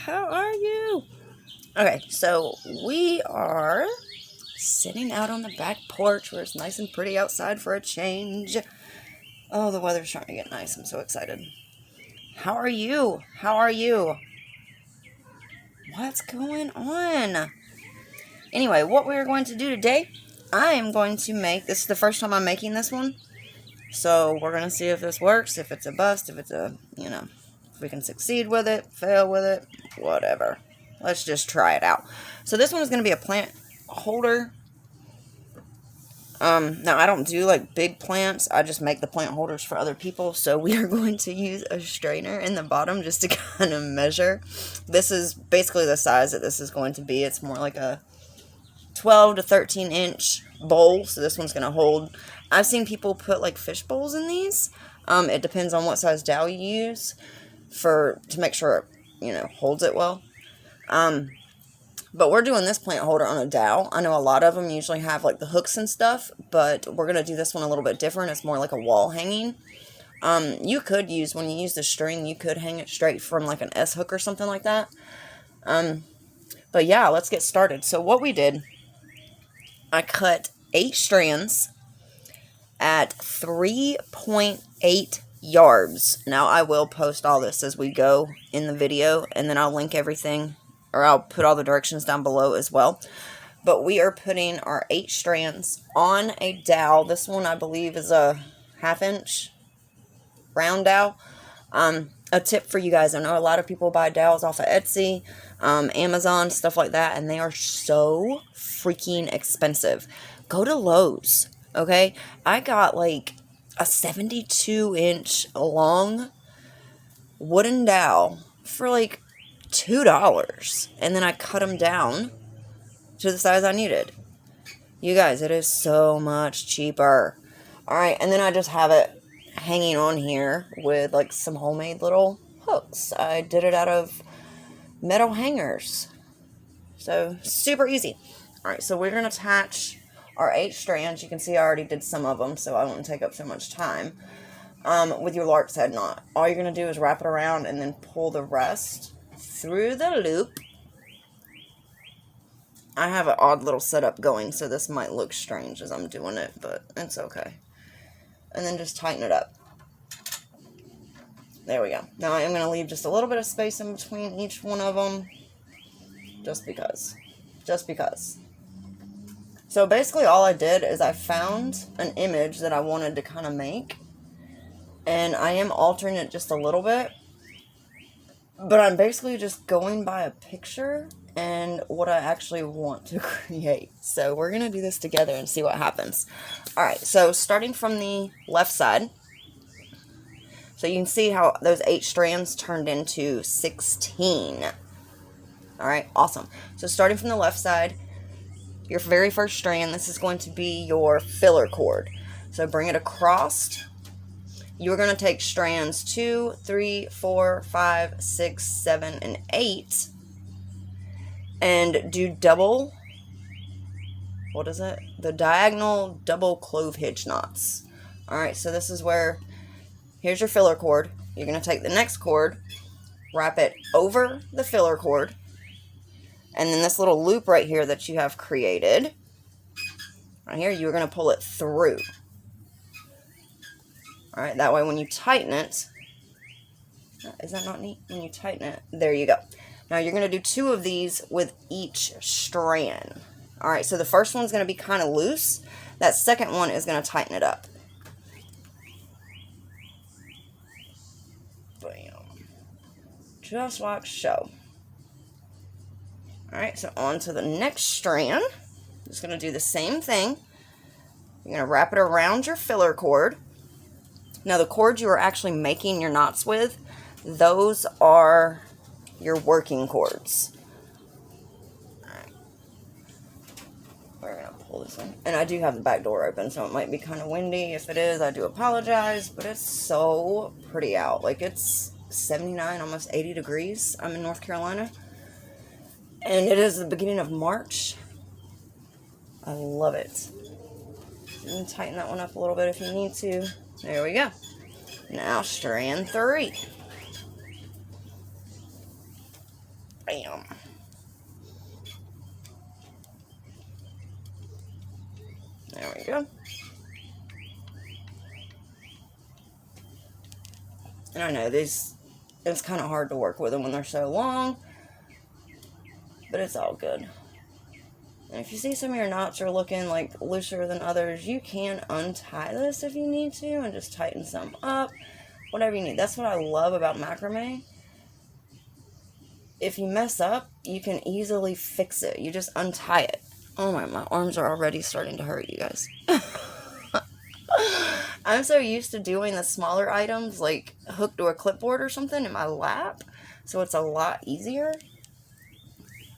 How are you? Okay, so we are sitting out on the back porch where it's nice and pretty outside for a change. Oh, the weather's starting to get nice. I'm so excited. How are you? How are you? What's going on? Anyway, what we're going to do today, I am going to make, this is the first time I'm making this one. So we're going to see if this works, if it's a bust, if it's a, if we can succeed with it, fail with it, whatever. Let's just try it out. So this one is going to be a plant holder. Now I don't do like big plants. I just make the plant holders for other people. So we are going to use a strainer in the bottom just to kind of measure. This is basically the size that this is going to be. It's more like a 12 to 13 inch bowl. So this one's going to hold. I've seen people put like fish bowls in these. It depends on what size dowel you use to make sure it, holds it well. But we're doing this plant holder on a dowel. I know a lot of them usually have like the hooks and stuff, but we're going to do this one a little bit different. It's more like a wall hanging. You could use, when you use the string, you could hang it straight from like an S hook or something like that. But yeah, let's get started. So what we did, I cut 8 strands at 3.8 yards. Now I will post all this as we go in the video, and then I'll link everything, or I'll put all the directions down below as well. But we are putting our 8 strands on a dowel. This one I believe is a 1/2 inch round dowel. A tip for you guys, I know a lot of people buy dowels off of Etsy, Amazon, stuff like that, and they are so freaking expensive. Go to Lowe's, okay? I got like a 72-inch long wooden dowel for like $2, and then I cut them down to the size I needed. You guys, it is so much cheaper. Alright, and then I just have it hanging on here with like some homemade little hooks. I did it out of metal hangers. So, super easy. Alright, so we're going to attach our 8 strands. You can see I already did some of them, so I won't take up so much time. With your lark's head knot. All you're going to do is wrap it around and then pull the rest through the loop. I have an odd little setup going, so this might look strange as I'm doing it, but it's okay. And then just tighten it up. There we go. Now I'm going to leave just a little bit of space in between each one of them. Just because. Just because. So basically all I did is I found an image that I wanted to kind of make. And I am altering it just a little bit. But I'm basically just going by a picture and what I actually want to create. So we're going to do this together and see what happens. Alright, so starting from the left side. So you can see how those 8 strands turned into 16. Alright, awesome. So starting from the left side, your very first strand, this is going to be your filler cord. So bring it across. You're going to take strands 2, 3, 4, 5, 6, 7, and 8 and do double, what is it? The diagonal double clove hitch knots. Alright, so this is where, here's your filler cord. You're going to take the next cord, wrap it over the filler cord, and then this little loop right here that you have created, right here, you're going to pull it through. Alright, that way when you tighten it, is that not neat? When you tighten it, there you go. Now you're going to do 2 of these with each strand. Alright, so the first one's going to be kind of loose. That second one is going to tighten it up. Bam. Just like so. Alright, so on to the next strand. Just going to do the same thing. You're going to wrap it around your filler cord. Now the cords you are actually making your knots with, those are your working cords. Alright. We're going to pull this in. And I do have the back door open, so it might be kind of windy. If it is, I do apologize, but it's so pretty out. Like, it's 79, almost 80 degrees. I'm in North Carolina. And it is the beginning of March. I love it. And tighten that one up a little bit if you need to. There we go. Now strand 3. Bam. There we go. And I know it's kind of hard to work with them when they're so long, but it's all good. And if you see some of your knots are looking like looser than others, you can untie this if you need to and just tighten some up, whatever you need. That's what I love about macrame. If you mess up, you can easily fix it. You just untie it. Oh my arms are already starting to hurt, you guys. I'm so used to doing the smaller items, like hooked to a clipboard or something in my lap, so it's a lot easier,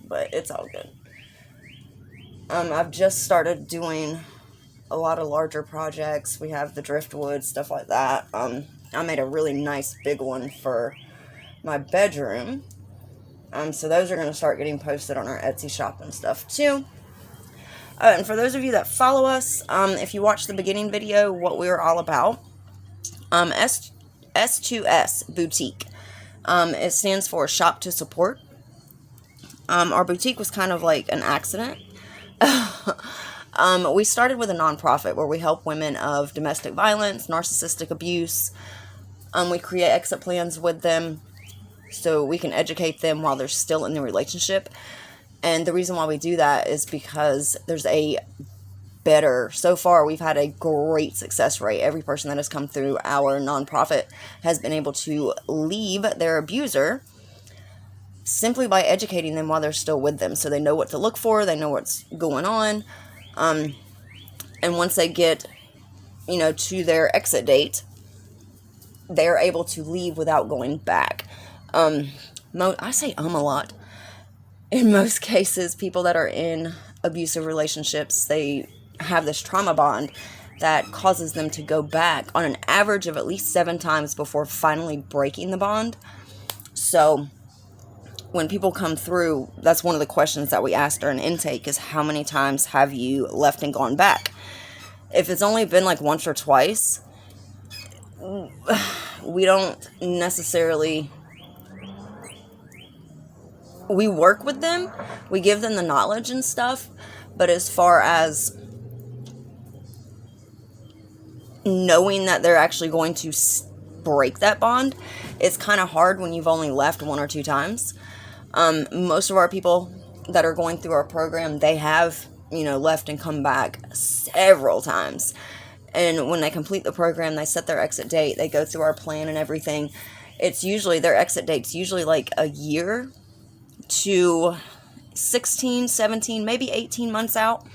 but it's all good. I've just started doing a lot of larger projects. We have the driftwood, stuff like that. I made a really nice big one for my bedroom. So those are going to start getting posted on our Etsy shop and stuff too. And for those of you that follow us, if you watched the beginning video, what we were all about, S2S Boutique. It stands for Shop to Support. Our boutique was kind of like an accident. We started with a nonprofit where we help women of domestic violence, narcissistic abuse. We create exit plans with them so we can educate them while they're still in the relationship. And the reason why we do that is because there's so far we've had a great success rate. Every person that has come through our nonprofit has been able to leave their abuser simply by educating them while they're still with them. So they know what to look for, they know what's going on. And once they get, to their exit date, they're able to leave without going back. I say a lot. In most cases, people that are in abusive relationships, they have this trauma bond that causes them to go back on an average of at least 7 times before finally breaking the bond. So when people come through, that's one of the questions that we ask during intake is how many times have you left and gone back? If it's only been like once or twice, we don't necessarily... We work with them, we give them the knowledge and stuff, but as far as knowing that they're actually going to break that bond, it's kind of hard when you've only left 1 or 2 times. Most of our people that are going through our program, they have, left and come back several times. And when they complete the program, they set their exit date, they go through our plan and everything. It's usually, their exit date's usually like a year to 16, 17, maybe 18 months out.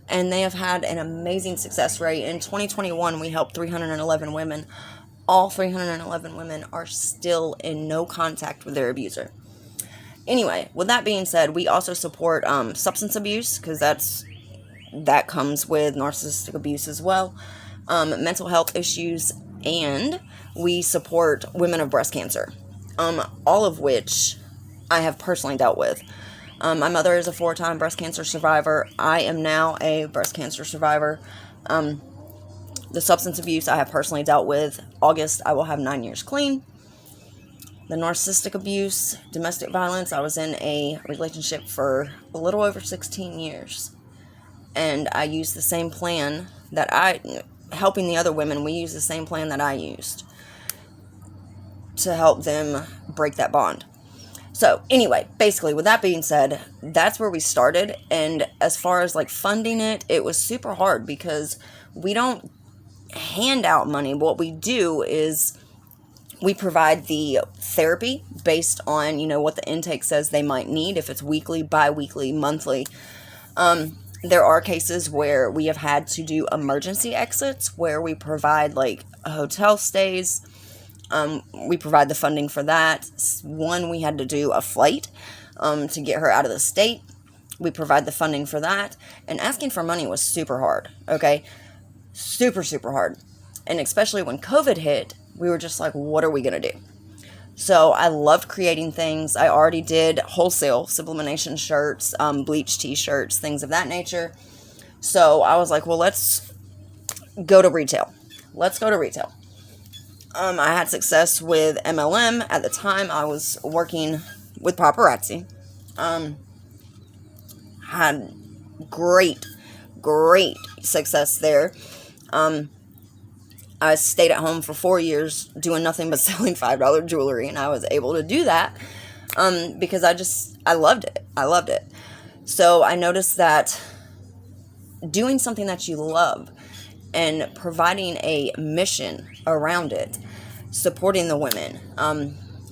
And they have had an amazing success rate. In 2021, we helped 311 women. All 311 women are still in no contact with their abuser. Anyway, with that being said, we also support substance abuse, because that comes with narcissistic abuse as well, mental health issues, and we support women of breast cancer, all of which I have personally dealt with. My mother is a 4-time breast cancer survivor. I am now a breast cancer survivor. The substance abuse I have personally dealt with. August, I will have 9 years clean. The narcissistic abuse, domestic violence, I was in a relationship for a little over 16 years. And I used the same plan helping the other women, we used the same plan that I used to help them break that bond. So anyway, basically, with that being said, that's where we started. And as far as like funding it, it was super hard because we don't hand out money. What we do is we provide the therapy based on, what the intake says they might need, if it's weekly, bi-weekly, monthly. There are cases where we have had to do emergency exits where we provide like hotel stays. We provide the funding for that. One, we had to do a flight to get her out of the state. We provide the funding for that. And asking for money was super hard, okay? Super, super hard. And especially when COVID hit, we were just like, what are we going to do? So I loved creating things. I already did wholesale sublimation shirts, bleach t-shirts, things of that nature. So I was like, well, let's go to retail. I had success with MLM. At the time, I was working with paparazzi. Had great success there. I stayed at home for 4 years doing nothing but selling $5 jewelry, and I was able to do that because I loved it. So I noticed that doing something that you love and providing a mission around it, supporting the women,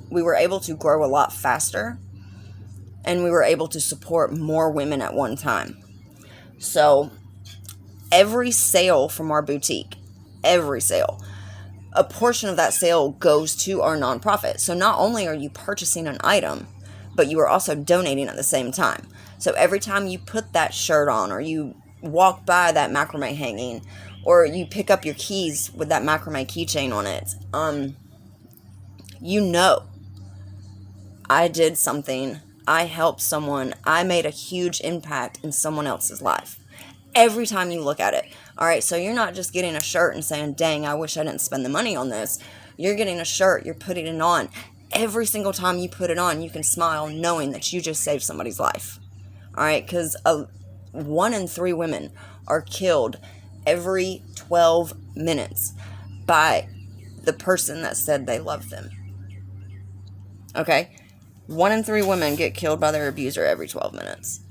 we were able to grow a lot faster, and we were able to support more women at one time. So every sale from our boutique, every sale, a portion of that sale goes to our nonprofit. So not only are you purchasing an item, but you are also donating at the same time. So every time you put that shirt on, or you walk by that macrame hanging, or you pick up your keys with that macrame keychain on it, you know, I did something, I helped someone, I made a huge impact in someone else's life. Every time you look at it. All right, so you're not just getting a shirt and saying, dang, I wish I didn't spend the money on this. You're getting a shirt, you're putting it on. Every single time you put it on, you can smile knowing that you just saved somebody's life. All right, because 1 in 3 women are killed every 12 minutes by the person that said they loved them. Okay? 1 in 3 women get killed by their abuser every 12 minutes.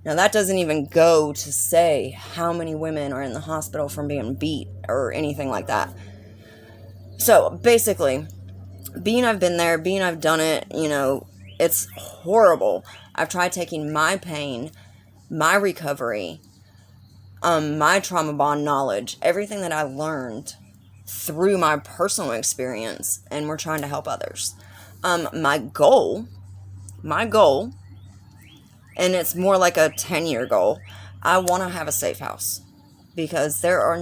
Now, that doesn't even go to say how many women are in the hospital from being beat or anything like that. So, basically, being I've been there, being I've done it, you know, it's horrible. I've tried taking my pain, my recovery, my trauma bond knowledge, everything that I learned through my personal experience, and we're trying to help others. My goal, and it's more like a 10-year goal, I want to have a safe house, because there's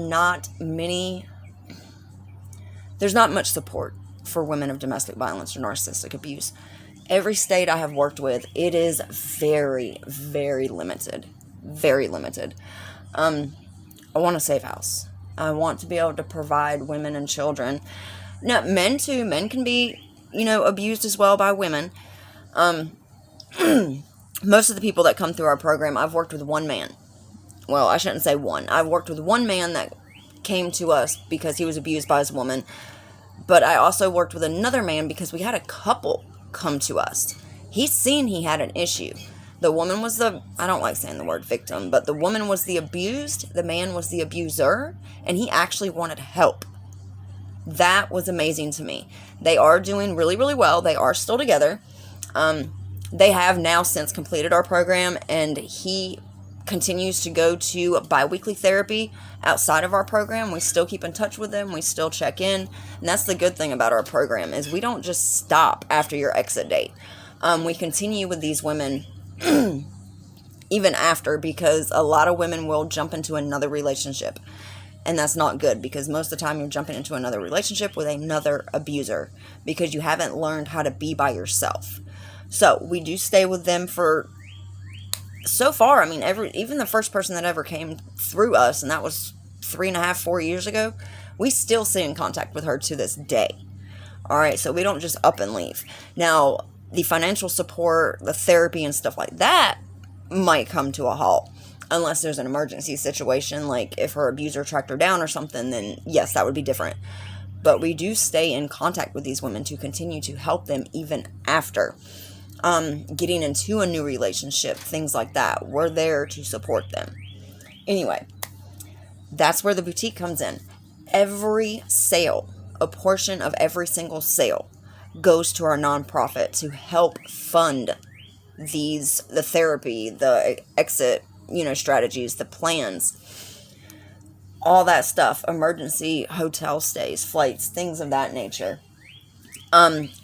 not much support for women of domestic violence or narcissistic abuse. Every state I have worked with, it is very, very limited. Very limited. I want a safe house. I want to be able to provide women and children. Now, men too. Men can be, abused as well by women. Most of the people that come through our program, I've worked with one man. Well, I shouldn't say one. I've worked with one man that came to us because he was abused by his woman. But I also worked with another man because we had a couple come to us. He's seen he had an issue. The woman was I don't like saying the word victim, but the woman was the abused, the man was the abuser, and he actually wanted help. That was amazing to me. They are doing really, really well. They are still together. They have now since completed our program, and he continues to go to bi-weekly therapy outside of our program. We still keep in touch with them. We still check in. And that's the good thing about our program, is we don't just stop after your exit date. We continue with these women even after, because a lot of women will jump into another relationship. And that's not good, because most of the time you're jumping into another relationship with another abuser because you haven't learned how to be by yourself. So we do stay with them for, so far, even the first person that ever came through us, and that was 3.5, 4 years ago, we still stay in contact with her to this day. All right, so we don't just up and leave. Now, the financial support, the therapy and stuff like that might come to a halt unless there's an emergency situation, like if her abuser tracked her down or something, then yes, that would be different. But we do stay in contact with these women to continue to help them even after getting into a new relationship, things like that. We're there to support them. Anyway, that's where the boutique comes in. Every sale, a portion of every single sale, goes to our nonprofit to help fund the therapy, the exit, strategies, the plans, all that stuff, emergency hotel stays, flights, things of that nature.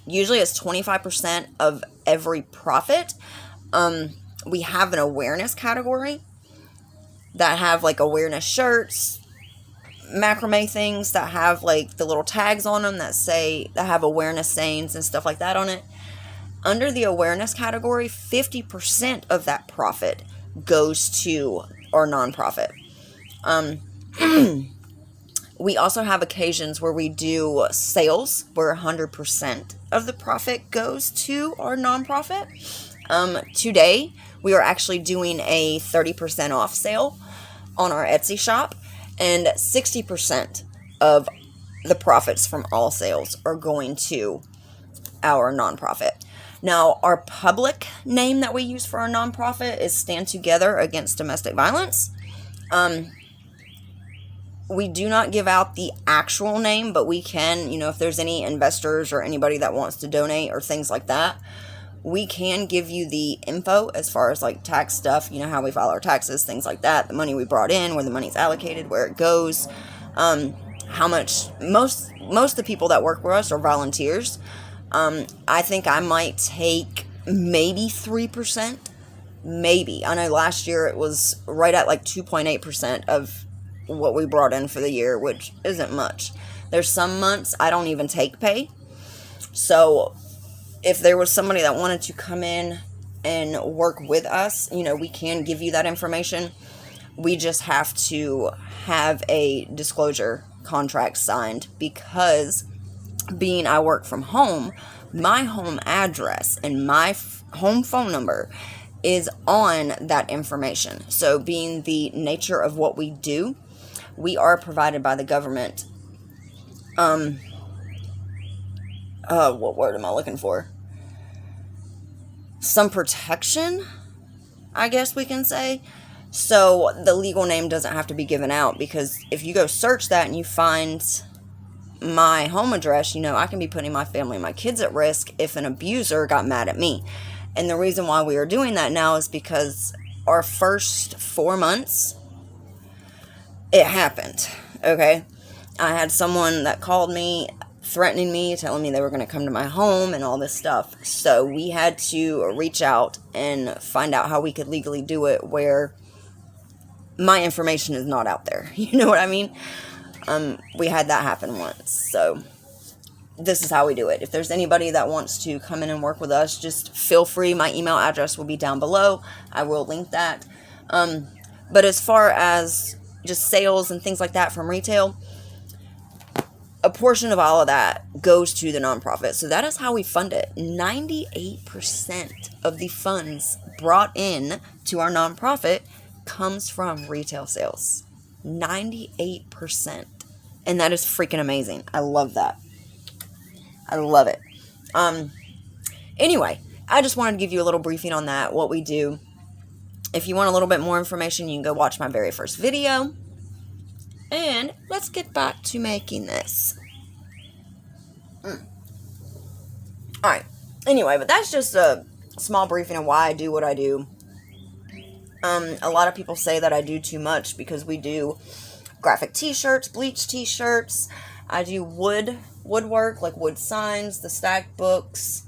Usually it's 25% of every profit. We have an awareness category that have like awareness shirts, macrame things that have like the little tags on them that have awareness sayings and stuff like that on it. Under the awareness category, 50% of that profit goes to our nonprofit. We also have occasions where we do sales where 100% of the profit goes to our nonprofit. Today, we are actually doing a 30% off sale on our Etsy shop, and 60% of the profits from all sales are going to our nonprofit. Now, our public name that we use for our nonprofit is Stand Together Against Domestic Violence. We do not give out the actual name, but we can, if there's any investors or anybody that wants to donate or things like that, we can give you the info as far as like tax stuff, how we file our taxes, things like that, the money we brought in, where the money's allocated, where it goes, how much. Most of the people that work for us are volunteers. I think I might take maybe 3%, maybe. I know last year it was right at like 2.8% of what we brought in for the year, which isn't much. There's some months I don't even take pay. So if there was somebody that wanted to come in and work with us, we can give you that information. We just have to have a disclosure contract signed, because being I work from home, my home address and my home phone number is on that information. So being the nature of what we do, we are provided by the government. What word am I looking for? Some protection, I guess we can say. So the legal name doesn't have to be given out, because if you go search that and you find my home address, I can be putting my family and my kids at risk if an abuser got mad at me. And the reason why we are doing that now is because our first 4 months, it happened, okay? I had someone that called me, threatening me, telling me they were going to come to my home and all this stuff. So we had to reach out and find out how we could legally do it where my information is not out there. You know what I mean? We had that happen once. So this is how we do it. If there's anybody that wants to come in and work with us, just feel free. My email address will be down below. I will link that. But as far as just sales and things like that from retail, a portion of all of that goes to the nonprofit. So that is how we fund it. 98% of the funds brought in to our nonprofit comes from retail sales. 98%. And that is freaking amazing. I love that. I love it. Anyway, I just wanted to give you a little briefing on that, what we do. If you want a little bit more information, you can go watch my very first video. And let's get back to making this. Alright. Anyway, but that's just a small briefing on why I do what I do. A lot of people say that I do too much because we do graphic t-shirts, bleach t-shirts. I do woodwork, like wood signs, the stacked books,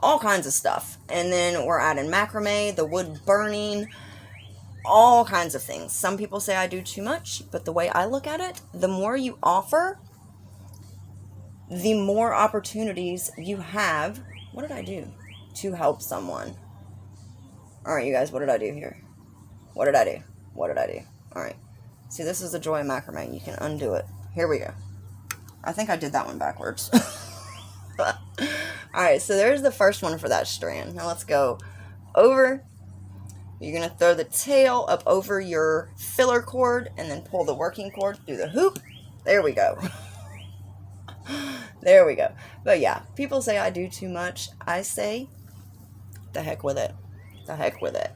all kinds of stuff. And then we're adding macrame, the wood burning, all kinds of things. Some people say I do too much, but the way I look at it, the more you offer, the more opportunities you have. What did I do to help someone? All right, you guys, what did I do here? What did I do? What did I do? All right. See, this is the joy of macrame. You can undo it. Here we go. I think I did that one backwards. All right, so there's the first one for that strand. Now let's go over. You're going to throw the tail up over your filler cord and then pull the working cord through the hoop. There we go. There we go. But yeah, people say I do too much. I say, the heck with it. The heck with it.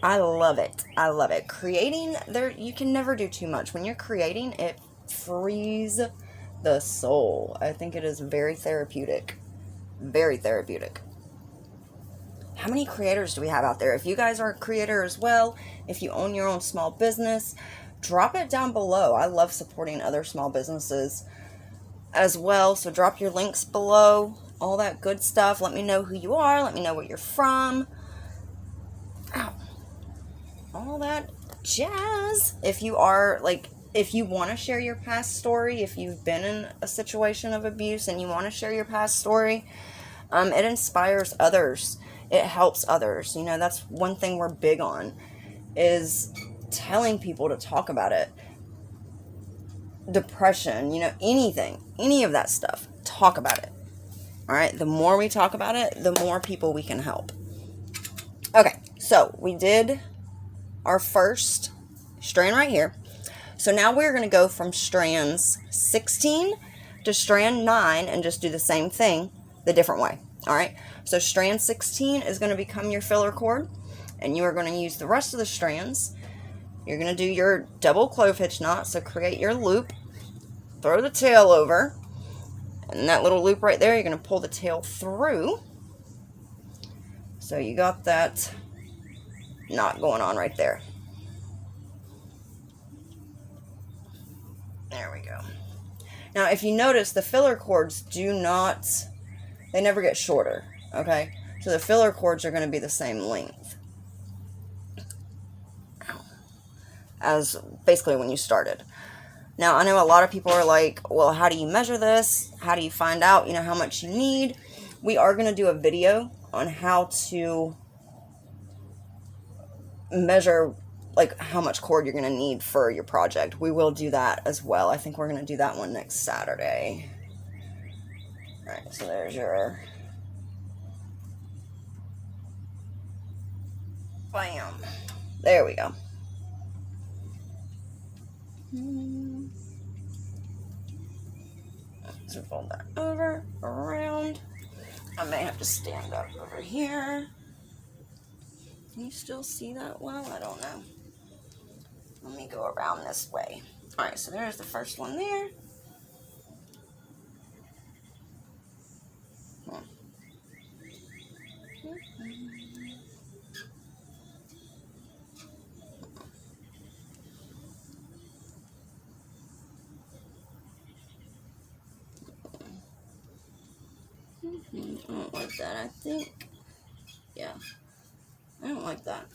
I love it. I love it. Creating, you can never do too much. When you're creating, it frees the soul. I think it is very therapeutic. Very therapeutic. How many creators do we have out there? If you guys are a creator as well, if you own your own small business, drop it down below. I love supporting other small businesses as well. So drop your links below. All that good stuff. Let me know who you are. Let me know where you're from. Ow. All that jazz. If you are, if you want to share your past story, if you've been in a situation of abuse and you want to share your past story, it inspires others. It helps others. That's one thing we're big on, is telling people to talk about it. depression, you know, anything, any of that stuff, talk about it. All right, the more we talk about it, the more people we can help. Okay, so we did our first strand right here. So now we're going to go from strands 16 to strand 9 and just do the same thing the different way. All right, so strand 16 is going to become your filler cord, and you are going to use the rest of the strands. You're going to do your double clove hitch knot, so create your loop, throw the tail over, and that little loop right there, you're going to pull the tail through. So you got that knot going on right there. There we go. Now, if you notice, the filler cords they never get shorter, okay? So the filler cords are going to be the same length as basically when you started. Now, I know a lot of people are like, well, how do you measure this? How do you find out, you know, how much you need? We are going to do a video on how to measure, like, how much cord you're going to need for your project. We will do that as well. I think we're going to do that one next Saturday. All right, so there's your... Bam. There we go. So fold that over, around. I may have to stand up over here. Can you still see that well? I don't know. Let me go around this way. Alright, so there's the first one there. I don't like that, I think. Yeah. I don't like that.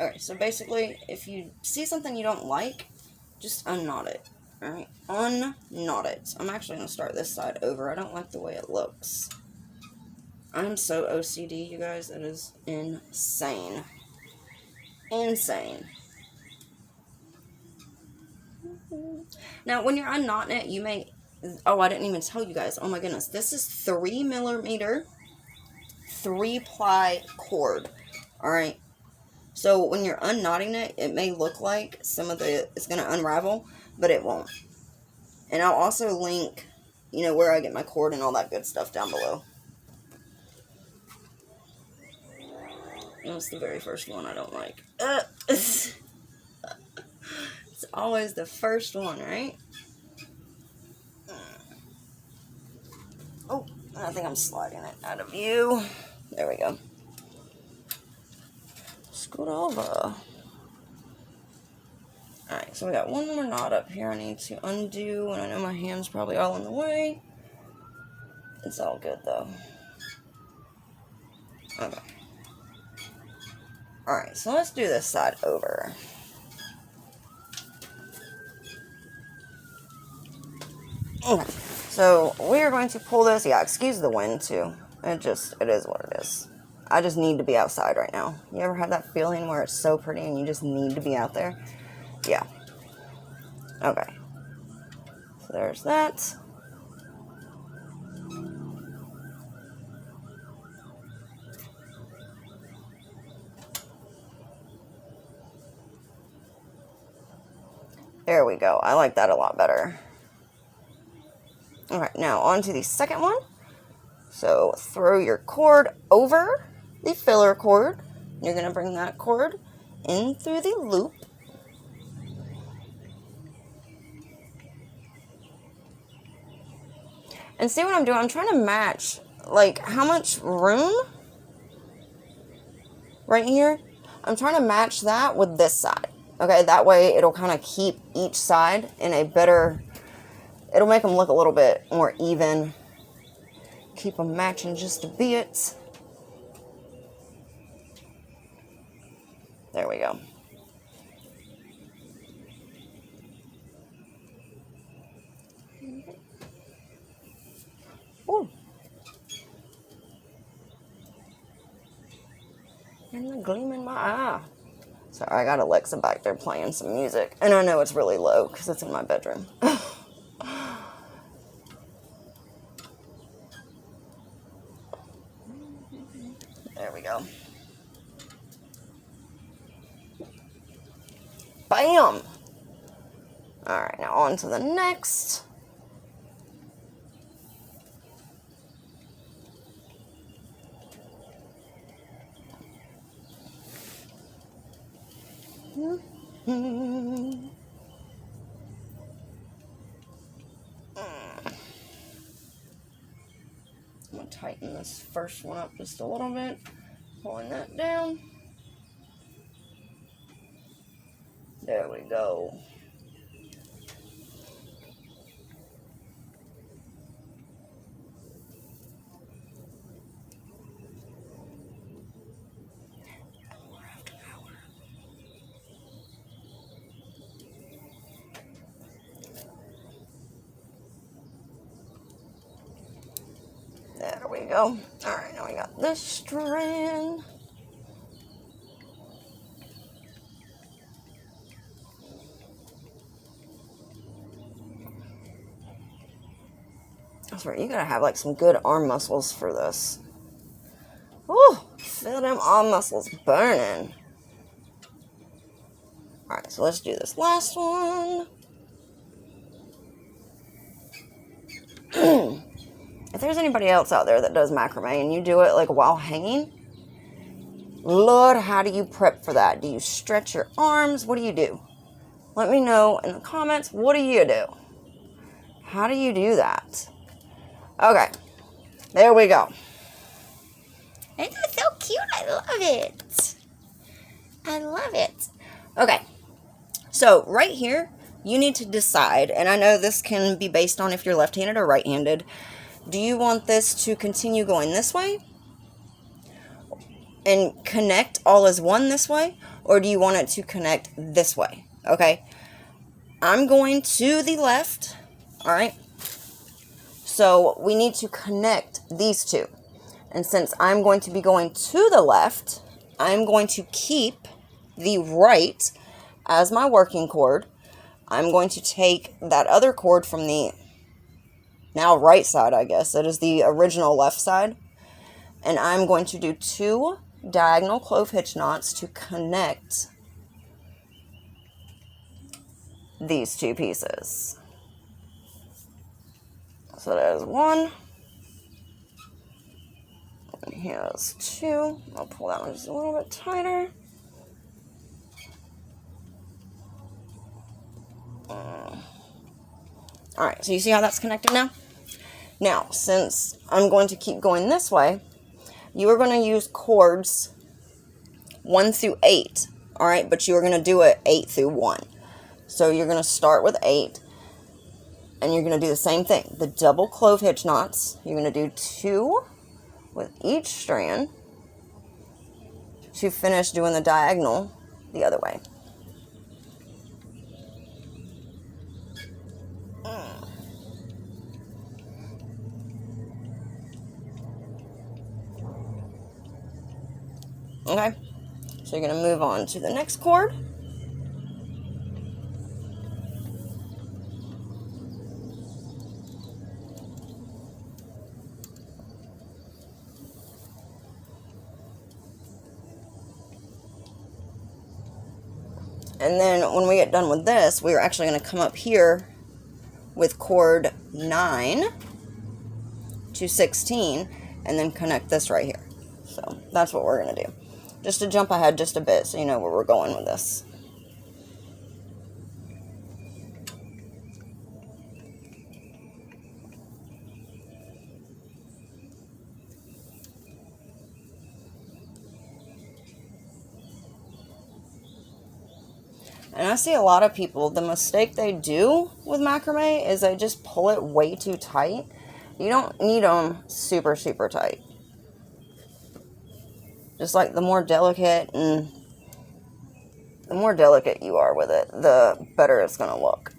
Okay, so basically, if you see something you don't like, just unknot it. Alright? Unknot it. I'm actually going to start this side over. I don't like the way it looks. I'm so OCD, you guys. It is insane. Insane. Now, when you're unknotting it, you may... Oh, I didn't even tell you guys. Oh, my goodness. This is 3mm, 3-ply cord. Alright? So, when you're unknotting it, it may look like it's going to unravel, but it won't. And I'll also link, you know, where I get my cord and all that good stuff down below. That's the very first one I don't like. It's always the first one, right? Oh, I think I'm sliding it out of view. There we go. Scoot over. Alright, so we got one more knot up here I need to undo, and I know my hand's probably all in the way. It's all good, though. Okay. Alright, so let's do this side over. Okay, so we are going to pull this. Yeah, excuse the wind, too. It is what it is. I just need to be outside right now. You ever have that feeling where it's so pretty and you just need to be out there? Yeah. Okay. So there's that. There we go. I like that a lot better. Alright, now on to the second one. So throw your cord over the filler cord. You're going to bring that cord in through the loop. And see what I'm doing? I'm trying to match, like, how much room right here. I'm trying to match that with this side. Okay, that way it'll kind of keep each side in a better... It'll make them look a little bit more even. Keep them matching just a bit. There we go. Ooh. And the gleam in my eye. Sorry, I got Alexa back there playing some music. And I know it's really low because it's in my bedroom. There we go. Bam! Alright, now on to the next. I'm going to tighten this first one up just a little bit. Pulling that down. There we go. There we go. Alright, now we got this strand. I swear, you gotta have like some good arm muscles for this. Ooh, feel them arm muscles burning. Alright, so let's do this last one. If there's anybody else out there that does macrame and you do it like while hanging, Lord, how do you prep for that? Do you stretch your arms? What do you do? Let me know in the comments. What do you do? How do you do that? Okay, there we go. It's so cute. I love it. I love it. Okay, so right here, you need to decide, and I know this can be based on if you're left-handed or right-handed. Do you want this to continue going this way and connect all as one this way, or do you want it to connect this way? Okay, I'm going to the left, all right? So we need to connect these two. And since I'm going to be going to the left, I'm going to keep the right as my working cord. I'm going to take that other cord from the now right side, I guess. That is the original left side. And I'm going to do 2 diagonal clove hitch knots to connect these 2 pieces. So there's 1. And here's 2. I'll pull that one just a little bit tighter. Alright, so you see how that's connected now? Now, since I'm going to keep going this way, you are going to use chords 1 through 8. Alright, but you are going to do it 8 through 1. So you're going to start with 8. And you're going to do the same thing. The double clove hitch knots. You're going to do 2 with each strand to finish doing the diagonal the other way. Okay, so you're going to move on to the next cord. And then when we get done with this, we're actually going to come up here with cord 9 to 16 and then connect this right here. So that's what we're going to do. Just to jump ahead just a bit so you know where we're going with this. And I see a lot of people, the mistake they do with macrame is they just pull it way too tight. You don't need them super, super tight. Just like the more delicate you are with it, the better it's going to look.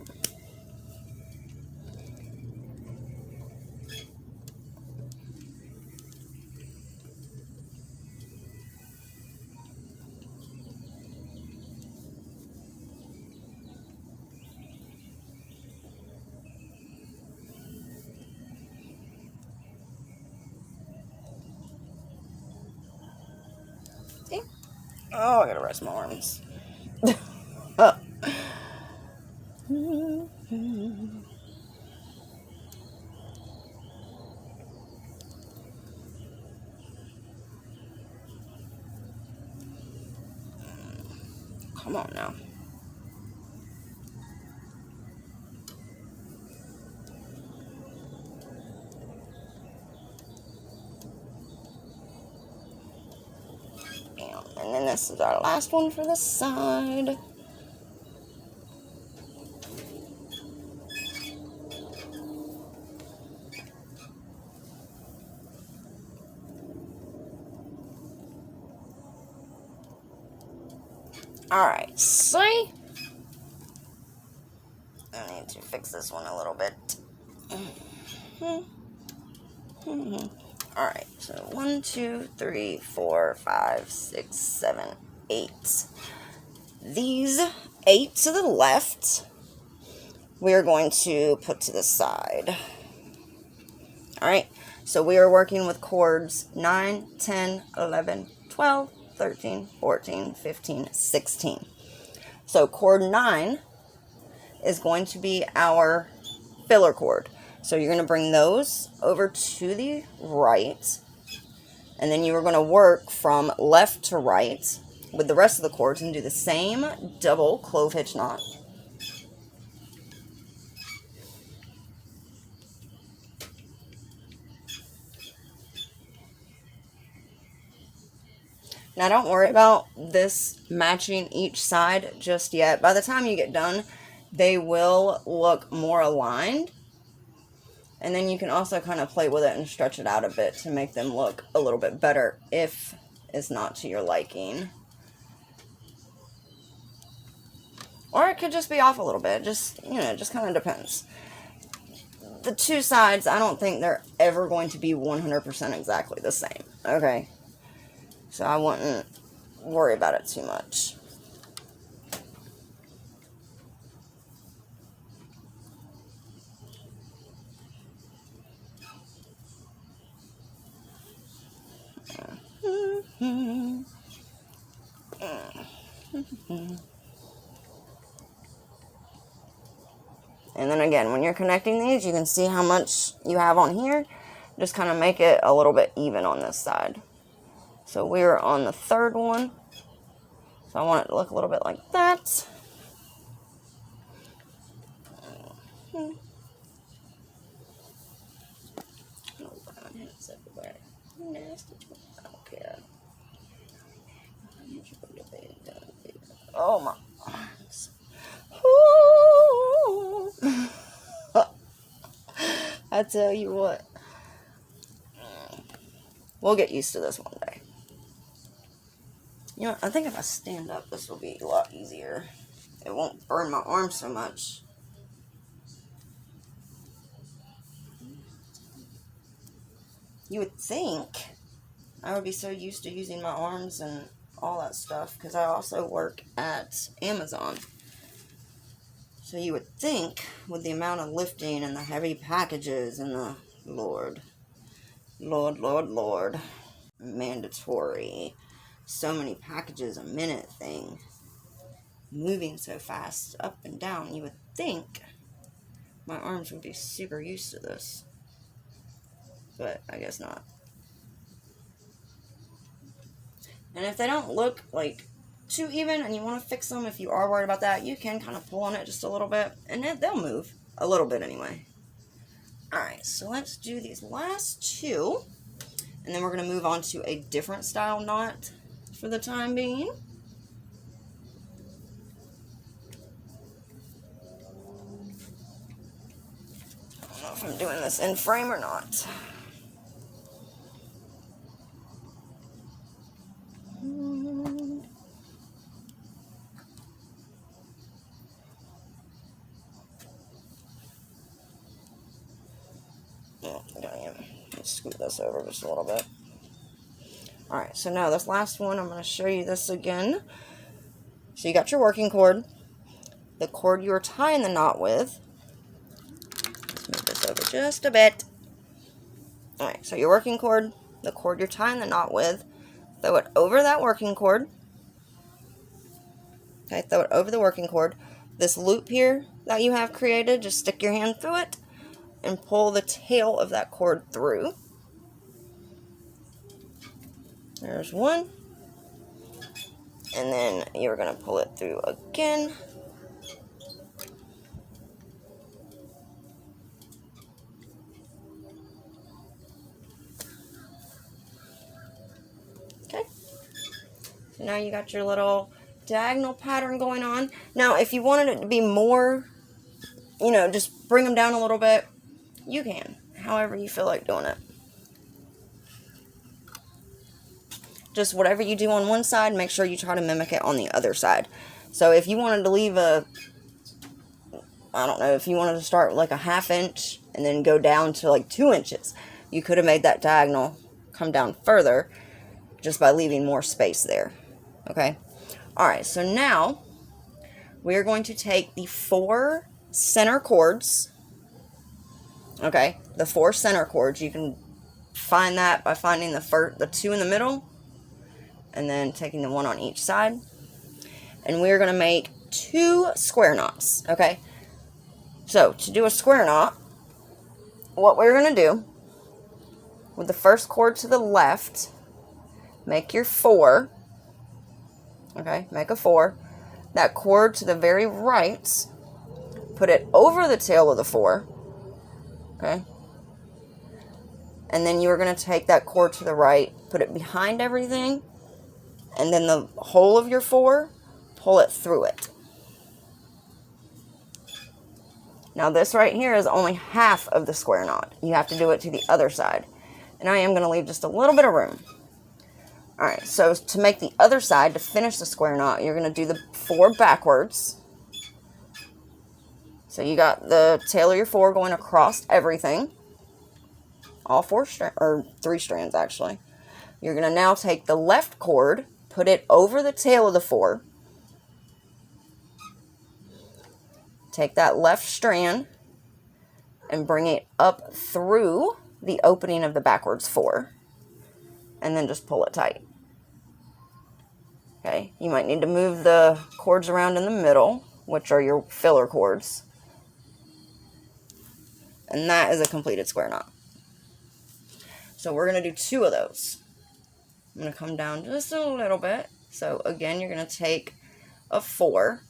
Oh, I gotta rest my arms. Come on now. And then this is our last one for this side. Alright, see? I need to fix this one a little bit. Alright, so 1, 2, 3, 4, 5, 6, 7, 8. These 8 to the left, we are going to put to the side. Alright, so we are working with chords 9, 10, 11, 12, 13, 14, 15, 16. So chord 9 is going to be our filler chord. So you're going to bring those over to the right, and then you are going to work from left to right with the rest of the chords and do the same double clove hitch knot. Now don't worry about this matching each side just yet. By the time you get done, they will look more aligned. And then you can also kind of play with it and stretch it out a bit to make them look a little bit better if it's not to your liking. Or it could just be off a little bit. Just, you know, just kind of depends. The two sides, I don't think they're ever going to be 100% exactly the same. Okay? So I wouldn't worry about it too much. And then again, when you're connecting these, you can see how much you have on here. Just kind of make it a little bit even on this side. So we're on the third one. So I want it to look a little bit like that. Oh my arms. I tell you what. We'll get used to this one day. You know, I think if I stand up, this will be a lot easier. It won't burn my arm so much. You would think I would be so used to using my arms and all that stuff, because I also work at Amazon. So you would think with the amount of lifting and the heavy packages and the Lord, mandatory, so many packages a minute thing, moving so fast up and down, you would think my arms would be super used to this. But I guess not. And if they don't look like too even and you want to fix them, if you are worried about that, you can kind of pull on it just a little bit and they'll move a little bit anyway. Alright, so let's do these last two, and then we're going to move on to a different style knot for the time being. I don't know if I'm doing this in frame or not. Let's scoot this over just a little bit. Alright, so now this last one, I'm going to show you this again. So you got your working cord, the cord you are tying the knot with. Let's move this over just a bit. Alright, so your working cord, the cord you're tying the knot with, throw it over that working cord, Okay, throw it over the working cord. This loop here that you have created, just stick your hand through it and pull the tail of that cord through. There's one. And then you're going to pull it through again. Okay. So now you got your little diagonal pattern going on. Now, if you wanted it to be more, you know, just bring them down a little bit, you can, however you feel like doing it. Just whatever you do on one side, make sure you try to mimic it on the other side. So if you wanted to leave a, I don't know, if you wanted to start like a 1/2 inch and then go down to like 2 inches, you could have made that diagonal come down further just by leaving more space there. Okay? Alright, so now we're going to take the 4 center chords. Okay? The 4 center chords. You can find that by finding the 2 in the middle and then taking the 1 on each side. And we're going to make 2 square knots. Okay? So, to do a square knot, what we're going to do, with the first cord to the left, make your 4. Okay, make a 4. That cord to the very right, put it over the tail of the 4. Okay. And then you're going to take that cord to the right, put it behind everything, and then the whole of your 4, pull it through it. Now this right here is only half of the square knot. You have to do it to the other side. And I am going to leave just a little bit of room. Alright, so to make the other side, to finish the square knot, you're going to do the 4 backwards. So you got the tail of your 4 going across everything. All 4 strands, or 3 strands actually. You're going to now take the left cord, put it over the tail of the 4. Take that left strand and bring it up through the opening of the backwards 4. And then just pull it tight. Okay, you might need to move the cords around in the middle, which are your filler cords. And that is a completed square knot. So we're going to do 2 of those. I'm going to come down just a little bit. So again, you're going to take a 4.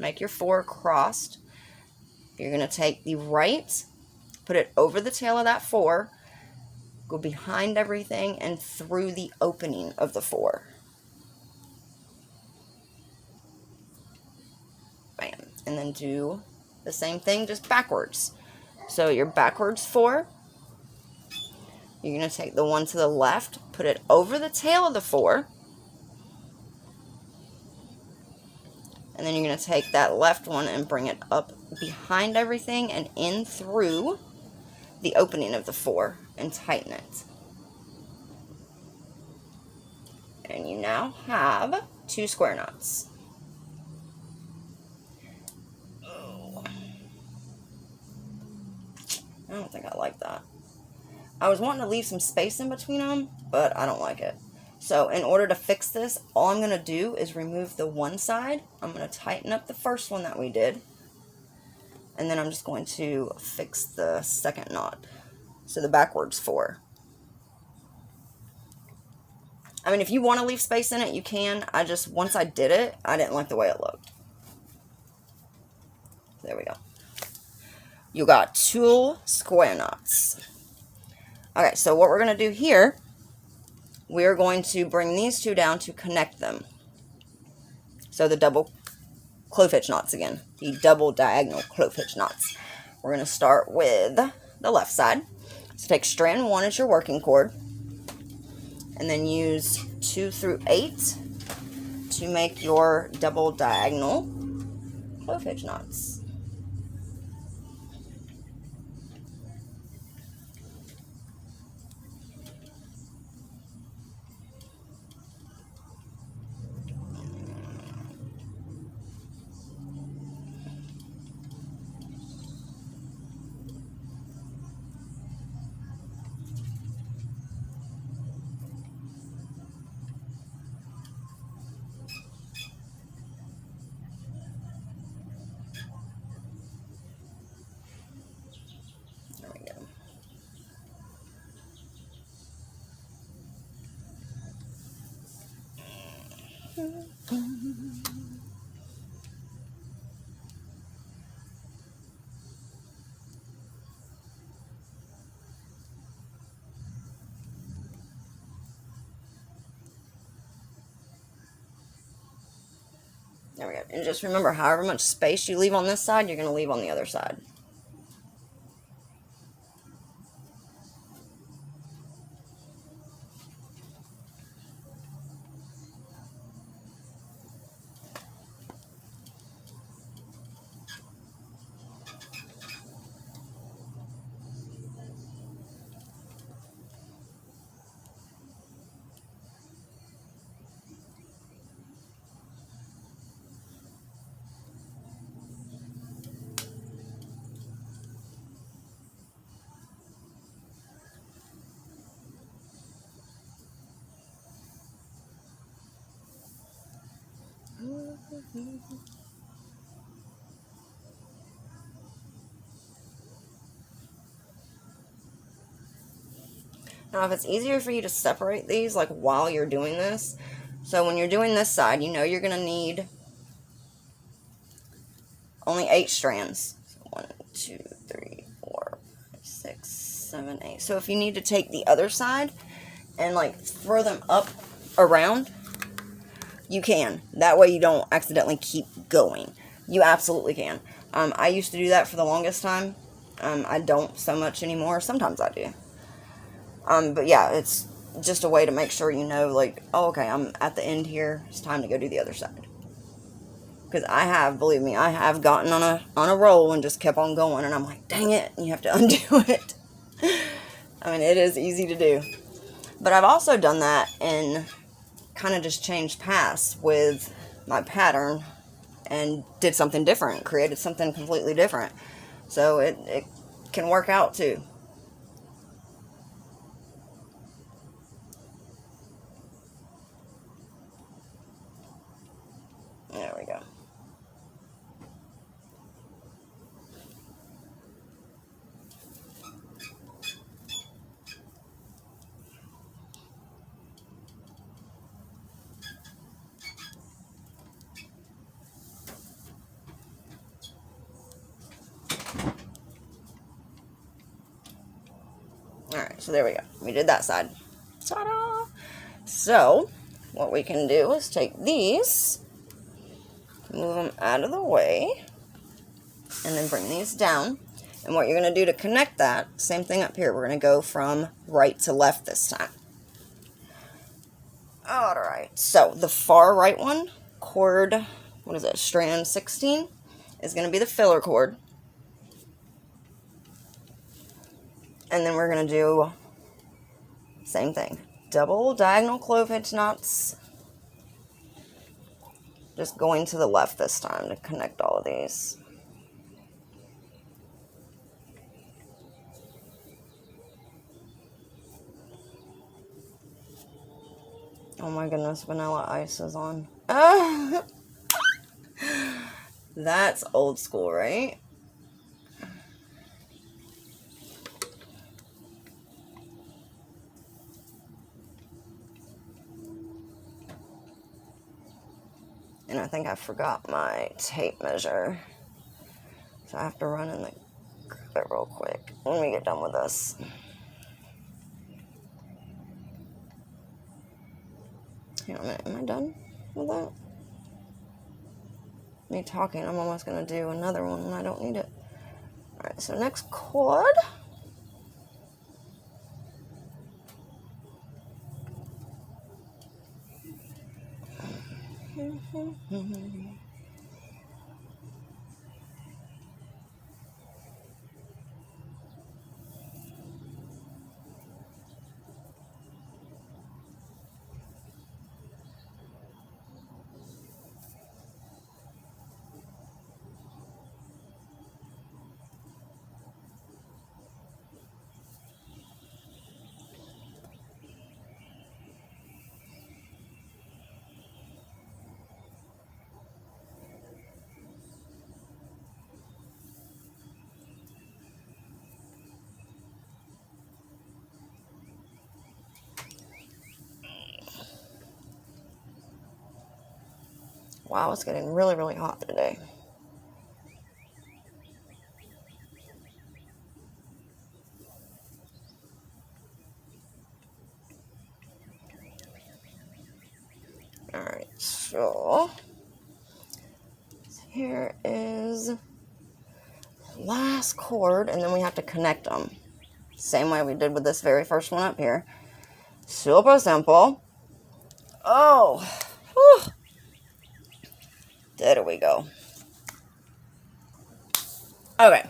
Make your 4 crossed. You're going to take the right, put it over the tail of that 4, go behind everything and through the opening of the 4. Bam. And then do the same thing, just backwards. So your backwards 4, you're going to take the one to the left, put it over the tail of the 4, and then you're going to take that left one and bring it up behind everything and in through the opening of the 4 and tighten it. And you now have 2 square knots. Oh. I don't think I like that. I was wanting to leave some space in between them, but I don't like it. So in order to fix this, all I'm going to do is remove the one side. I'm going to tighten up the first one that we did. And then I'm just going to fix the second knot. So the backwards 4. I mean, if you want to leave space in it, you can. Once I did it, I didn't like the way it looked. There we go. You got 2 square knots. Okay, so what we're going to do here, we're going to bring these 2 down to connect them. So the double clove hitch knots again. The double diagonal clove hitch knots. We're going to start with the left side. So take strand 1 as your working cord. And then use 2 through 8 to make your double diagonal clove hitch knots. There we go. And just remember, however much space you leave on this side, you're going to leave on the other side. Now, if it's easier for you to separate these, like while you're doing this, so when you're doing this side, you know you're going to need only 8 strands. So 1, 2, 3, 4, 5, 6, 7, 8. So if you need to take the other side and like throw them up around, you can. That way you don't accidentally keep going. You absolutely can. I used to do that for the longest time. I don't so much anymore. Sometimes I do. But yeah, it's just a way to make sure you know, like, oh, okay, I'm at the end here. It's time to go do the other side. Because I have, believe me, I have gotten on a roll and just kept on going. And I'm like, dang it, and you have to undo it. I mean, it is easy to do. But I've also done that and kind of just changed paths with my pattern and did something different, created something completely different. So it can work out too. There we go. Alright, so there we go. We did that side. Ta-da! So, what we can do is take these, move them out of the way, and then bring these down. And what you're going to do to connect that, same thing up here. We're going to go from right to left this time. Alright, so the far right one, chord, what is it, strand 16, is going to be the filler chord. And then we're going to do same thing. Double diagonal clove hitch knots. Just going to the left this time to connect all of these. Oh my goodness, Vanilla Ice is on. That's old school, right? And I think I forgot my tape measure. So I have to run and grab it real quick when we get done with this. Hang on a minute, am I done with that? Me talking, I'm almost going to do another one when I don't need it. Alright, so next chord. Wow, it's getting really, really hot today. Alright, so here is the last cord, and then we have to connect them. Same way we did with this very first one up here. Super simple. Oh, whew. There we go. Okay,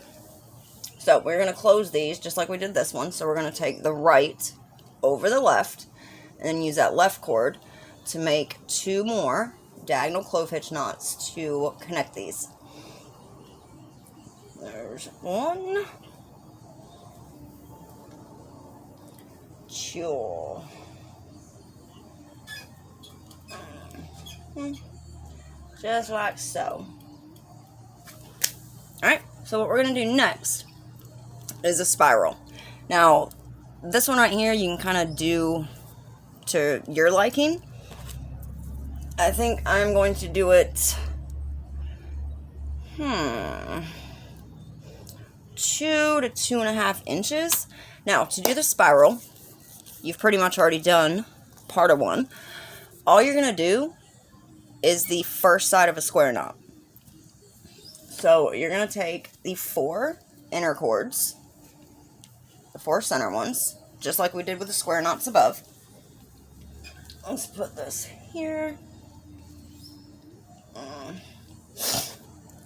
so we're going to close these just like we did this one. So we're going to take the right over the left and then use that left cord to make 2 more diagonal clove hitch knots to connect these. There's 1. 2. Just like so. Alright, so what we're going to do next is a spiral. Now, this one right here you can kind of do to your liking. I think I'm going to do it 2 to 2.5 inches. Now, to do the spiral, you've pretty much already done part of one. All you're going to do is the first side of a square knot. So you're going to take the 4 inner cords, the 4 center ones, just like we did with the square knots above. Let's put this here.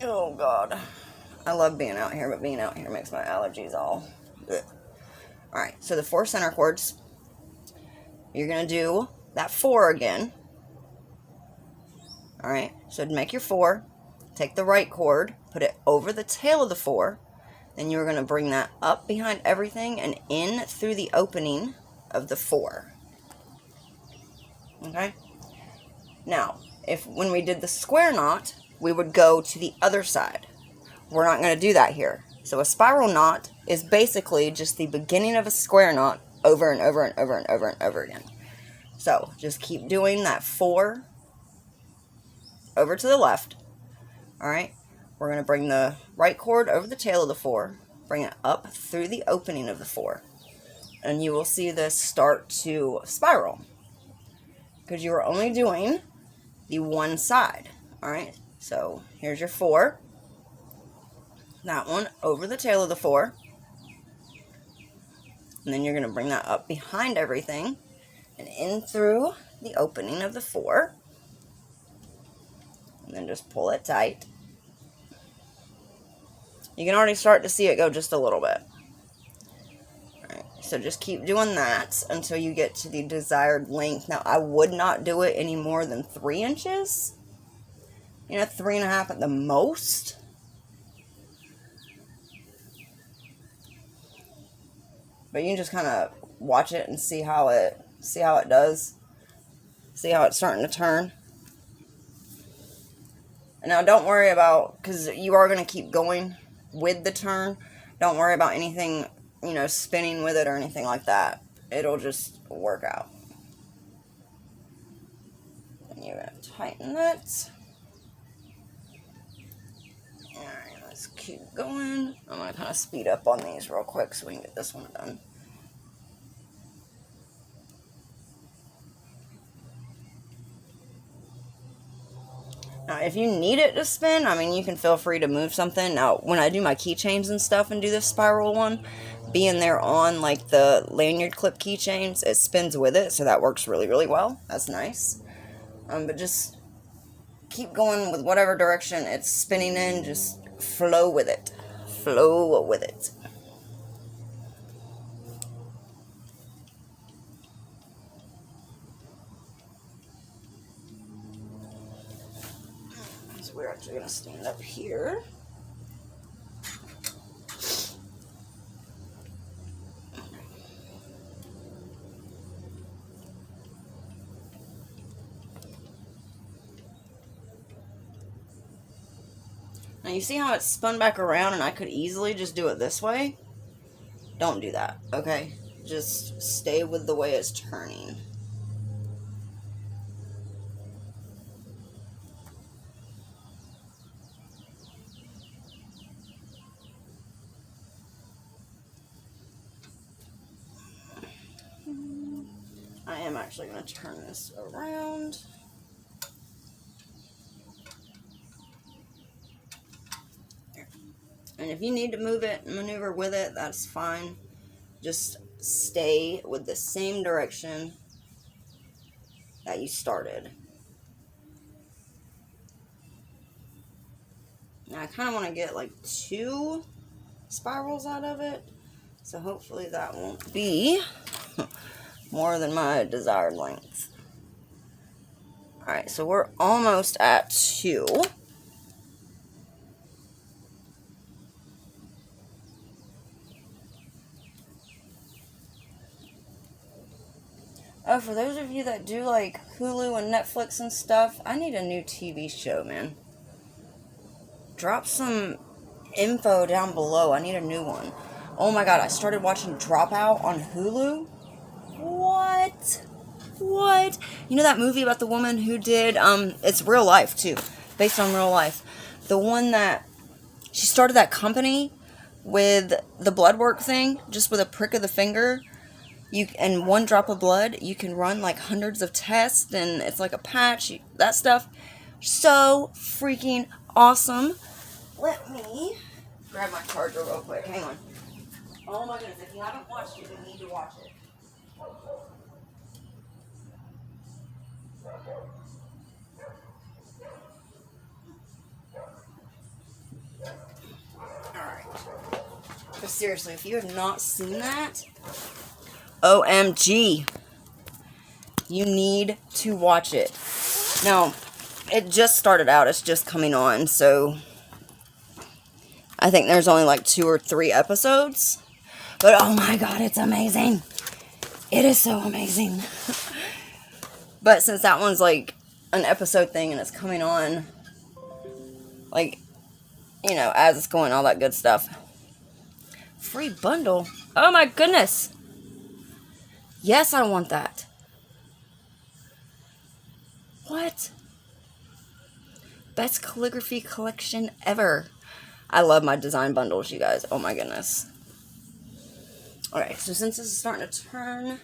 Oh God, I love being out here, but being out here makes my allergies all ugh. Alright, so the 4 center cords, you're going to do that 4 again. Alright, so to make your 4, take the right cord, put it over the tail of the 4, then you're going to bring that up behind everything and in through the opening of the 4. Okay? Now, when we did the square knot, we would go to the other side. We're not going to do that here. So a spiral knot is basically just the beginning of a square knot over and over and over and over and over again. So just keep doing that 4 over to the left. Alright, we're going to bring the right cord over the tail of the 4, bring it up through the opening of the 4, and you will see this start to spiral, because you are only doing the one side. Alright, so here's your 4, that one over the tail of the 4, and then you're going to bring that up behind everything and in through the opening of the 4, and then just pull it tight. You can already start to see it go just a little bit. Alright, so just keep doing that until you get to the desired length. Now, I would not do it any more than 3 inches. 3.5 at the most. But you can just kind of watch it and see how it does. See how it's starting to turn. And now don't worry about, because you are going to keep going with the turn. Don't worry about anything, spinning with it or anything like that. It'll just work out. And you're going to tighten it. Alright, let's keep going. I'm going to kind of speed up on these real quick so we can get this one done. Now, if you need it to spin, you can feel free to move something. Now, when I do my keychains and stuff and do this spiral one, being there on, like, the lanyard clip keychains, it spins with it, so that works really, really well. That's nice. But just keep going with whatever direction it's spinning in. Just flow with it. Flow with it. We're actually going to stand up here. Now you see how it's spun back around and I could easily just do it this way? Don't do that, okay? Just stay with the way it's turning. am actually going to turn this around. And if you need to move it, maneuver with it, that's fine. Just stay with the same direction that you started. Now I kind of want to get like 2 spirals out of it. So hopefully that won't be more than my desired length. Alright, so we're almost at 2. Oh, for those of you that do like Hulu and Netflix and stuff, I need a new TV show, man. Drop some info down below. I need a new one. Oh my god, I started watching Dropout on Hulu. What? You know that movie about the woman who did, it's real life too. Based on real life. The one that, she started that company with the blood work thing, just with a prick of the finger. And 1 drop of blood, you can run like hundreds of tests, and it's like a patch, that stuff. So freaking awesome. Let me grab my charger real quick. Hang on. Oh my goodness, if you haven't watched it, you need to watch it. Alright. But seriously, if you have not seen that, OMG. You need to watch it. Now, it just started out. It's just coming on, so I think there's only like 2 or 3 episodes. But oh my god, it's amazing. It is so amazing. But since that one's like an episode thing and it's coming on, like, you know, as it's going, all that good stuff. Free bundle? Oh my goodness. Yes, I want that. What? Best calligraphy collection ever. I love my design bundles, you guys. Oh my goodness. Alright, so since this is starting to turn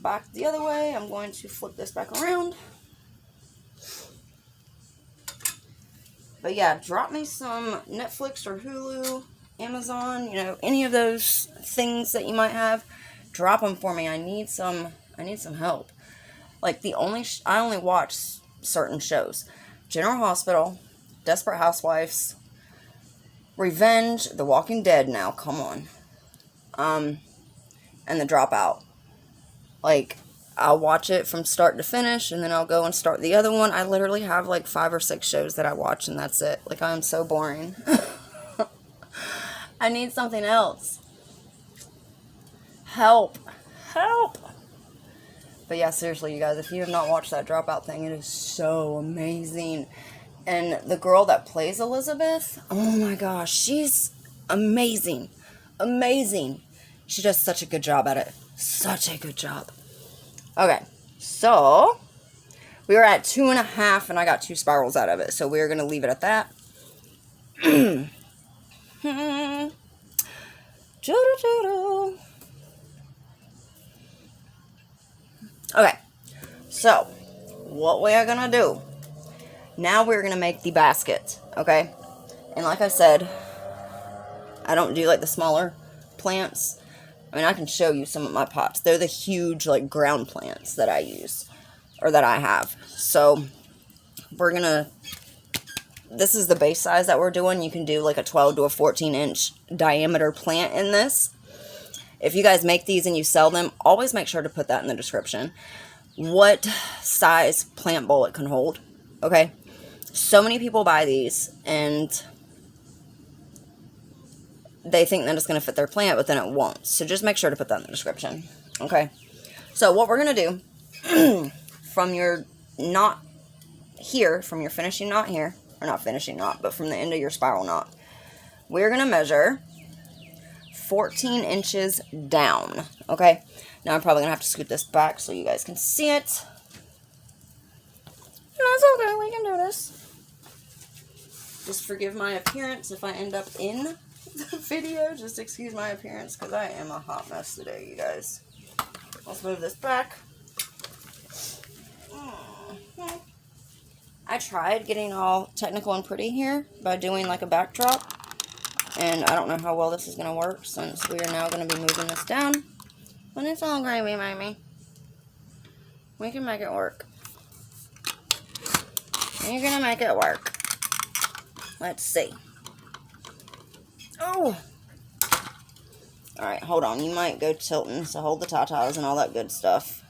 back the other way, I'm going to flip this back around. But yeah, drop me some Netflix or Hulu, Amazon, you know, any of those things that you might have. Drop them for me. I need some help. Like I only watch certain shows. General Hospital, Desperate Housewives, Revenge, The Walking Dead now, come on. And The Dropout. Like, I'll watch it from start to finish, and then I'll go and start the other one. I literally have like 5 or 6 shows that I watch, and that's it. Like, I'm so boring. I need something else. Help. But yeah, seriously, you guys, if you have not watched that Dropout thing, it is so amazing. And the girl that plays Elizabeth, oh my gosh, she's amazing. She does such a good job at it. Such a good job. Okay, so we were at 2.5, and I got 2 spirals out of it, so we're going to leave it at that. Okay, so what we are going to do, now we're going to make the basket, okay? And like I said, I don't do like the smaller plants. I mean, I can show you some of my pots. They're the huge like ground plants that I use, or that I have. So we're going to, this is the base size that we're doing. You can do like a 12 to a 14 inch diameter plant in this. If you guys make these and you sell them, always make sure to put that in the description. What size plant bowl it can hold. Okay? So many people buy these and they think that it's going to fit their plant, but then it won't. So just make sure to put that in the description. Okay? So what we're going to do, from your knot here, from your finishing knot here, or not finishing knot, but from the end of your spiral knot, we're going to measure 14 inches down, okay? Now I'm probably going to have to scoot this back so you guys can see it. That's okay, we can do this. Just forgive my appearance if I end up in the video. Just excuse my appearance because I am a hot mess today, you guys. Let's move this back. I tried getting all technical and pretty here by doing like a backdrop, and I don't know how well this is going to work since we are now going to be moving this down. But it's all gravy, baby. We can make it work. You're going to make it work. Let's see. Oh! Alright, hold on. You might go tilting, so hold the tatas and all that good stuff.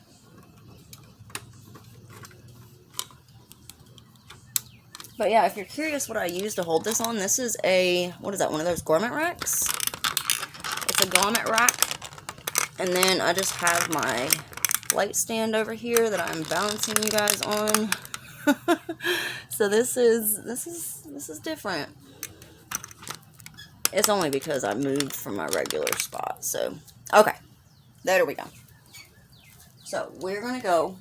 But yeah, if you're curious what I use to hold this on, this is a, what is that, one of those grommet racks? It's a grommet rack. And then I just have my light stand over here that I'm balancing you guys on. So this is different. It's only because I moved from my regular spot. So, okay. There we go. So, we're going to go.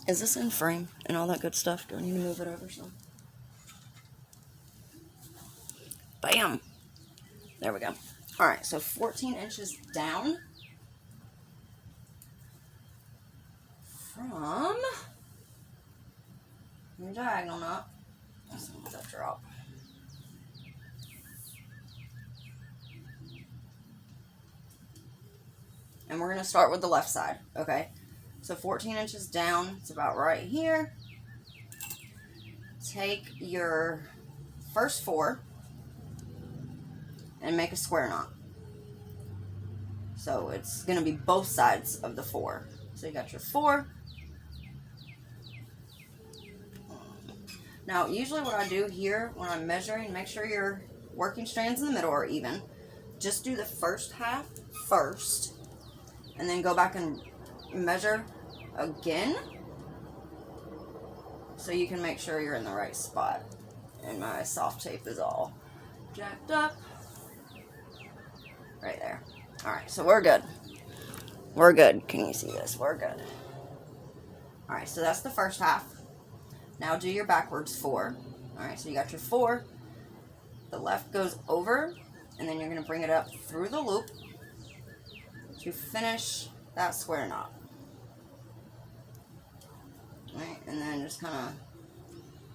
Is this in frame and all that good stuff? Do I need to move it over some? Bam. There we go. Alright, so 14 inches down from your diagonal knot. Let's let that drop. And we're going to start with the left side, okay? So 14 inches down, it's about right here. Take your first 4 and make a square knot. So it's going to be both sides of the 4. So you got your 4. Now, usually what I do here when I'm measuring, make sure your working strands in the middle are even. Just do the first half first, and then go back and measure again, so you can make sure you're in the right spot. And my soft tape is all jacked up. Right there. Alright, so we're good. We're good. Can you see this? We're good. Alright, so that's the first half. Now do your backwards 4. Alright, so you got your 4. The left goes over, and then you're going to bring it up through the loop to finish that square knot. Alright, and then just kind of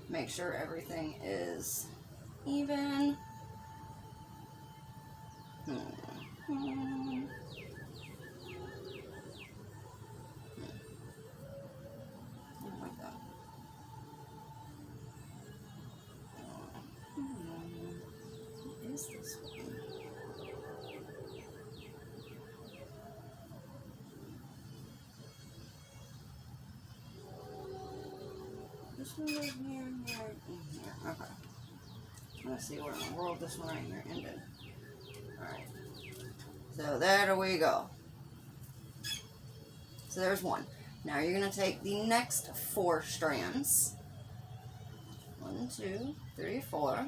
make sure everything is even. Like that. What is this one? This one right here, and here. Okay. Let's see where in the world this one right here ended. Alright. So there we go. So there's one. Now you're going to take the next 4 strands. 1, 2, 3, 4.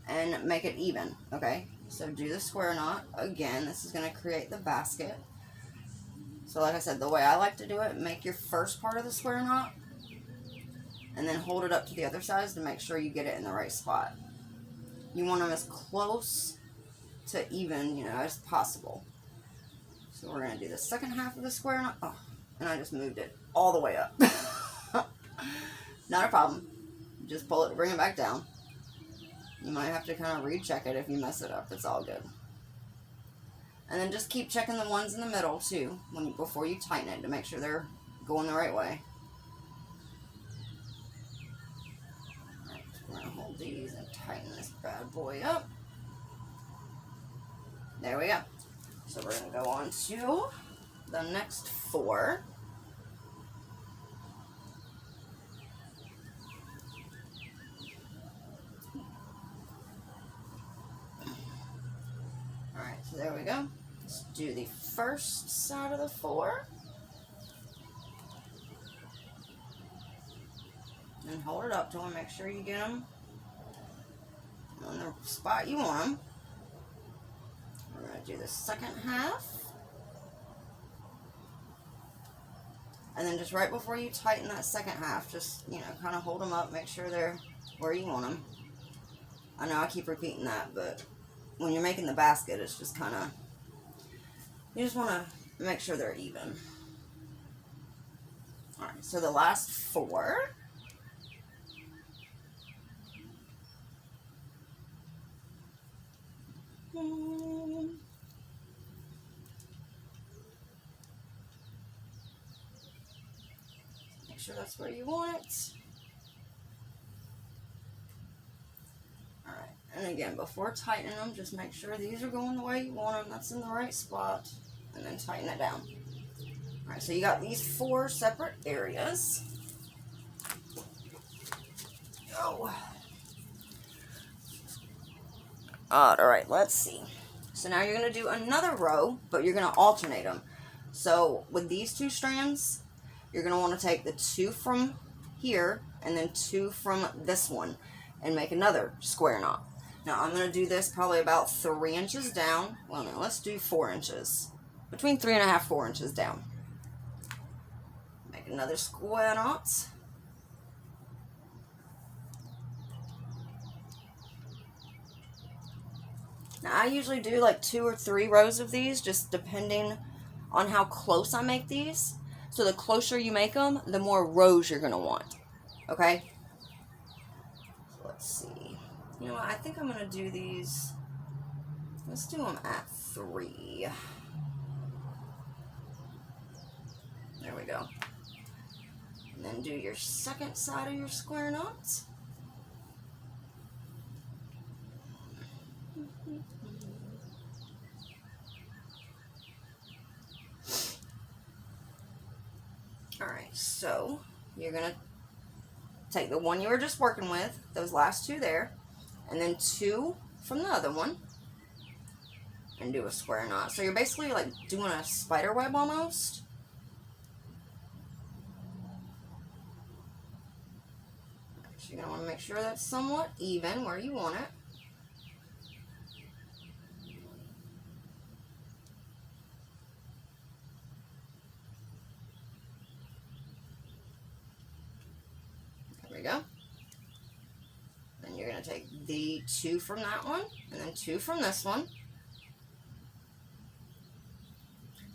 And make it even. Okay. So do the square knot. Again, this is going to create the basket. So like I said, the way I like to do it, make your first part of the square knot. And then hold it up to the other side to make sure you get it in the right spot. You want them as close to even, as possible. So we're going to do the second half of the square knot. Oh, and I just moved it all the way up. Not a problem. Just pull it, bring it back down. You might have to kind of recheck it if you mess it up. It's all good. And then just keep checking the ones in the middle too before you tighten it to make sure they're going the right way. Alright, we're going to hold these and tighten this bad boy up. There we go. So we're going to go on to the next 4. Alright, so there we go. Let's do the first side of the 4. And hold it up to them. Make sure you get them on the spot you want them. We're going to do the second half. And then just right before you tighten that second half, just, kind of hold them up. Make sure they're where you want them. I know I keep repeating that, but when you're making the basket, it's just kind of, you just want to make sure they're even. Alright, so the last 4. Make sure that's where you want it. Alright, and again, before tightening them, just make sure these are going the way you want them. That's in the right spot. And then tighten it down. Alright, so you got these 4 separate areas. Oh. Alright, let's see. So now you're going to do another row, but you're going to alternate them. So with these 2 strands, you're going to want to take the 2 from here and then 2 from this one and make another square knot. Now I'm going to do this probably about 3 inches down. Well, no, let's do 4 inches. Between 3.5, 4 inches down. Make another square knot. Now I usually do like 2 or 3 rows of these, just depending on how close I make these. So the closer you make them, the more rows you're going to want. Okay? So let's see. You know what? I think I'm going to do these. Let's do them at 3. There we go. And then do your second side of your square knot. Alright, so you're going to take the one you were just working with, those last 2 there, and then 2 from the other one, and do a square knot. So you're basically like doing a spider web almost. So you're going to want to make sure that's somewhat even where you want it. There we go. Then you're going to take the 2 from that one, and then 2 from this one.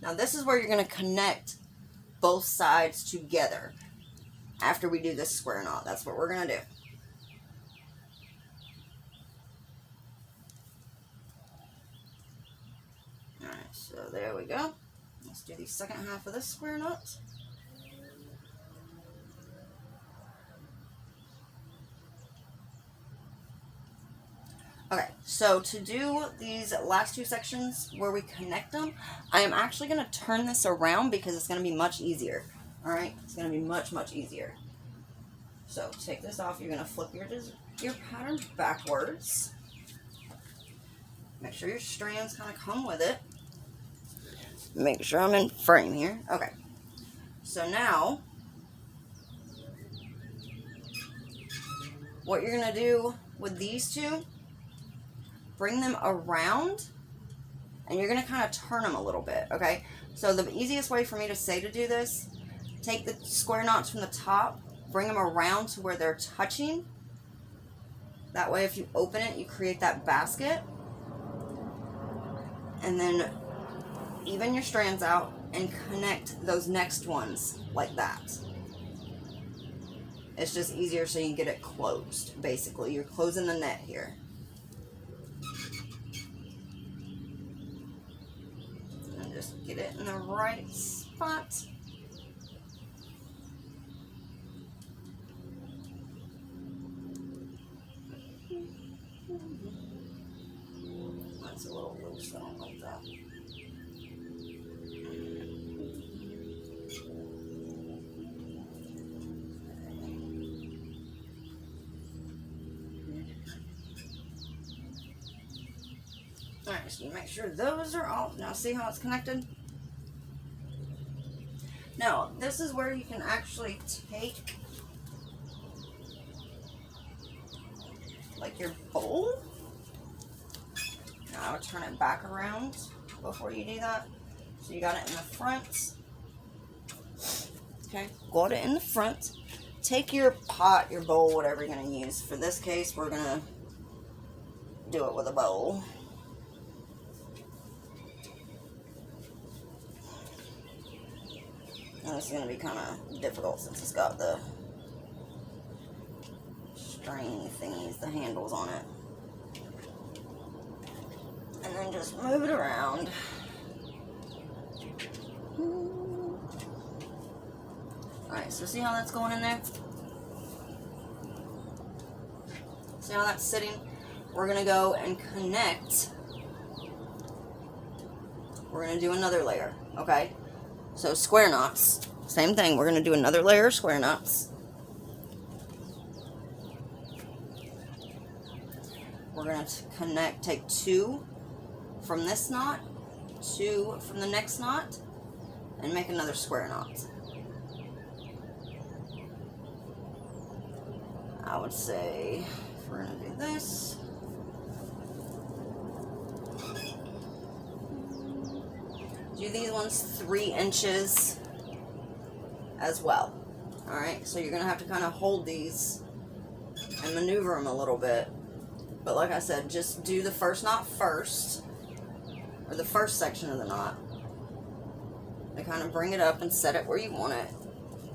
Now this is where you're going to connect both sides together after we do this square knot. That's what we're going to do. Alright, so there we go. Let's do the second half of this square knot. Okay, so to do these last 2 sections where we connect them, I am actually going to turn this around because it's going to be much easier. Alright, it's going to be much, much easier. So take this off. You're going to flip your pattern backwards. Make sure your strands kind of come with it. Make sure I'm in frame here. Okay, so now what you're going to do with these 2, bring them around, and you're going to kind of turn them a little bit, okay? So the easiest way for me to say to do this, take the square knots from the top, bring them around to where they're touching. That way if you open it, you create that basket. And then even your strands out and connect those next ones like that. It's just easier so you can get it closed, basically. You're closing the net here. Just get it in the right spot. That's a little loose, I don't like that. Alright, so you make sure those are all. Now see how it's connected? Now, this is where you can actually take like your bowl. Now I would turn it back around before you do that. So you got it in the front. Okay, got it in the front. Take your pot, your bowl, whatever you're going to use. For this case, we're going to do it with a bowl. And this is going to be kind of difficult since it's got the string thingies, the handles on it. And then just move it around. Alright, so see how that's going in there? See how that's sitting? We're going to go and connect. We're going to do another layer, okay? So square knots, same thing. We're going to do another layer of square knots. We're going to connect, take 2 from this knot, 2 from the next knot, and make another square knot. I would say, if we're going to do this, do these ones 3 inches as well. Alright, so you're going to have to kind of hold these and maneuver them a little bit. But like I said, just do the first knot first, or the first section of the knot, and kind of bring it up and set it where you want it.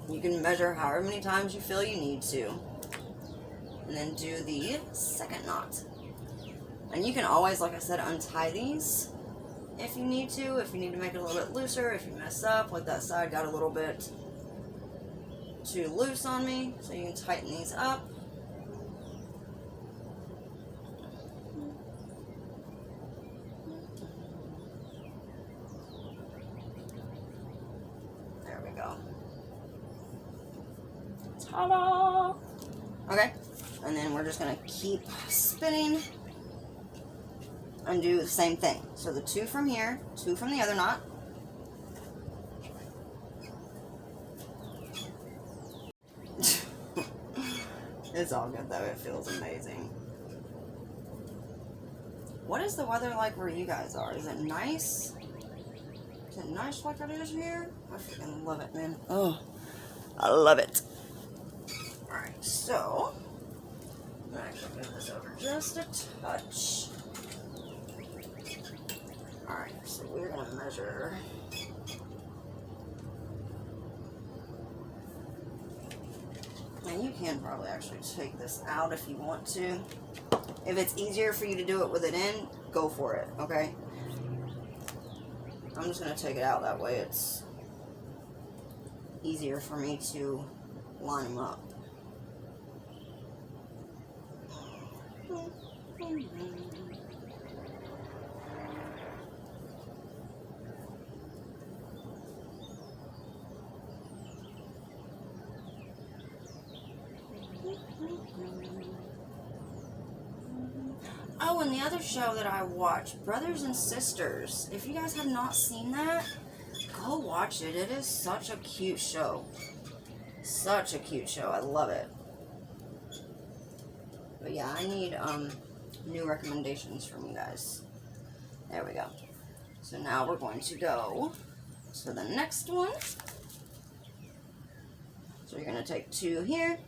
You can measure however many times you feel you need to. And then do the second knot. And you can always, like I said, untie these if you need to. If you need to make it a little bit looser, if you mess up, like that side got a little bit too loose on me, so you can tighten these up. There we go. Ta-da! Okay. And then we're just going to keep spinning and do the same thing. So the 2 from here, 2 from the other knot. It's all good though, it feels amazing. What is the weather like where you guys are? Is it nice? Is it nice like it is here? I freaking love it, man. Oh, I love it. Alright, so I'm going to actually move this over just a touch. Alright, so we're going to measure. And you can probably actually take this out if you want to. If it's easier for you to do it with it in, go for it, okay? I'm just going to take it out, that way it's easier for me to line them up. Oh, and the other show that I watch, Brothers and Sisters. If you guys have not seen that, go watch it. It is such a cute show. Such a cute show. I love it. But yeah, I need new recommendations from you guys. There we go. So now we're going to go to the next one. So you're going to take 2 here.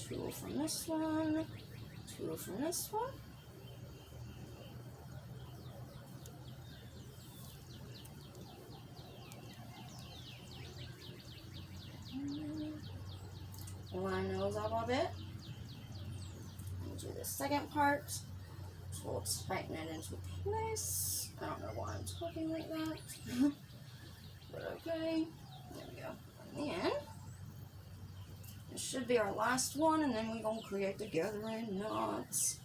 2 from this one. 2 from this one. Line those up a bit. And do the second part. So we'll tighten it into place. I don't know why I'm talking like that. But okay. There we go. And then this should be our last one, and then we're going to create the gathering knots.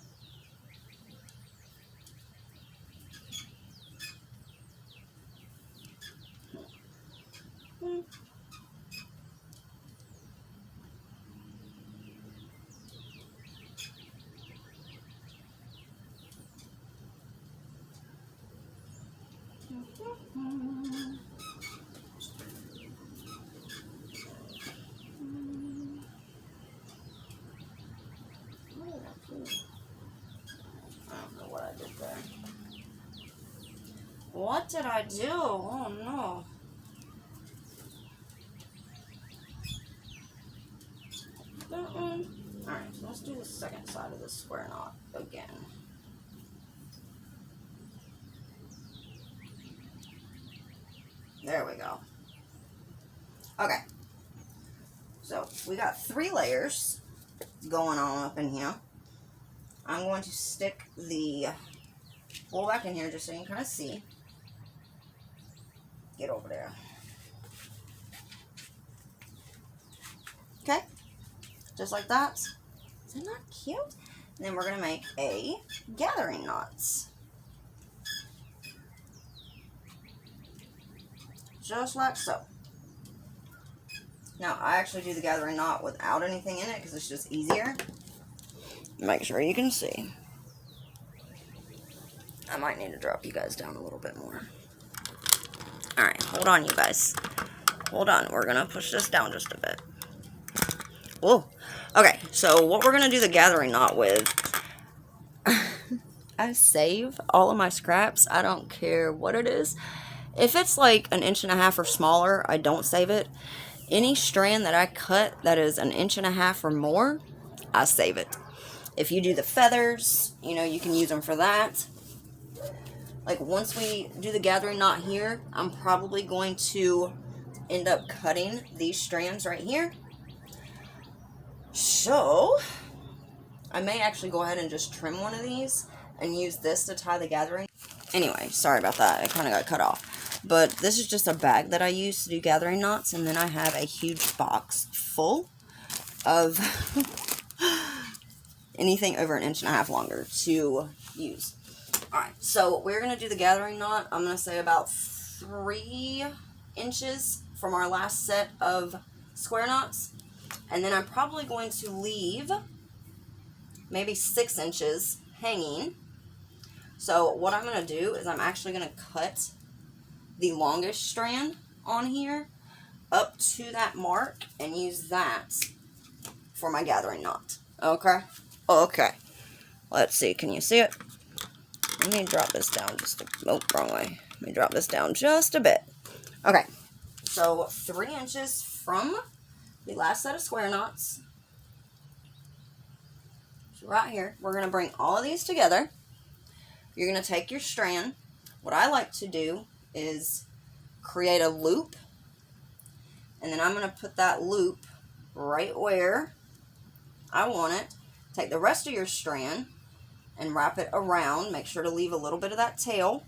What did I do? Oh no. Alright, so let's do the second side of the square knot again. There we go. Okay. So, we got 3 layers going on up in here. I'm going to stick the wool back in here just so you can kind of see. Get over there. Okay. Just like that. Isn't that cute? And then we're going to make a gathering knots. Just like so. Now, I actually do the gathering knot without anything in it because it's just easier. Make sure you can see. I might need to drop you guys down a little bit more. Alright, hold on, you guys. Hold on, we're going to push this down just a bit. Whoa. Okay, so what we're going to do the gathering knot with, I save all of my scraps. I don't care what it is. If it's like 1.5 inches or smaller, I don't save it. Any strand that I cut that is 1.5 inches or more, I save it. If you do the feathers, you know, you can use them for that. Like, once we do the gathering knot here, I'm probably going to end up cutting these strands right here. So, I may actually go ahead and just trim one of these and use this to tie the gathering. Anyway, sorry about that. It kind of got cut off. But this is just a bag that I use to do gathering knots, and then I have a huge box full of anything over 1.5 inches longer to use. Alright, so we're going to do the gathering knot, I'm going to say about 3 inches from our last set of square knots. And then I'm probably going to leave maybe 6 inches hanging. So what I'm going to do is I'm actually going to cut the longest strand on here up to that mark and use that for my gathering knot. Okay? Okay. Let's see. Can you see it? Let me drop this down just a... Oh, wrong way. Let me drop this down just a bit. Okay. So 3 inches from the last set of square knots. So right here, we're going to bring all of these together. You're going to take your strand. What I like to do is create a loop. And then I'm going to put that loop right where I want it. Take the rest of your strand and wrap it around. Make sure to leave a little bit of that tail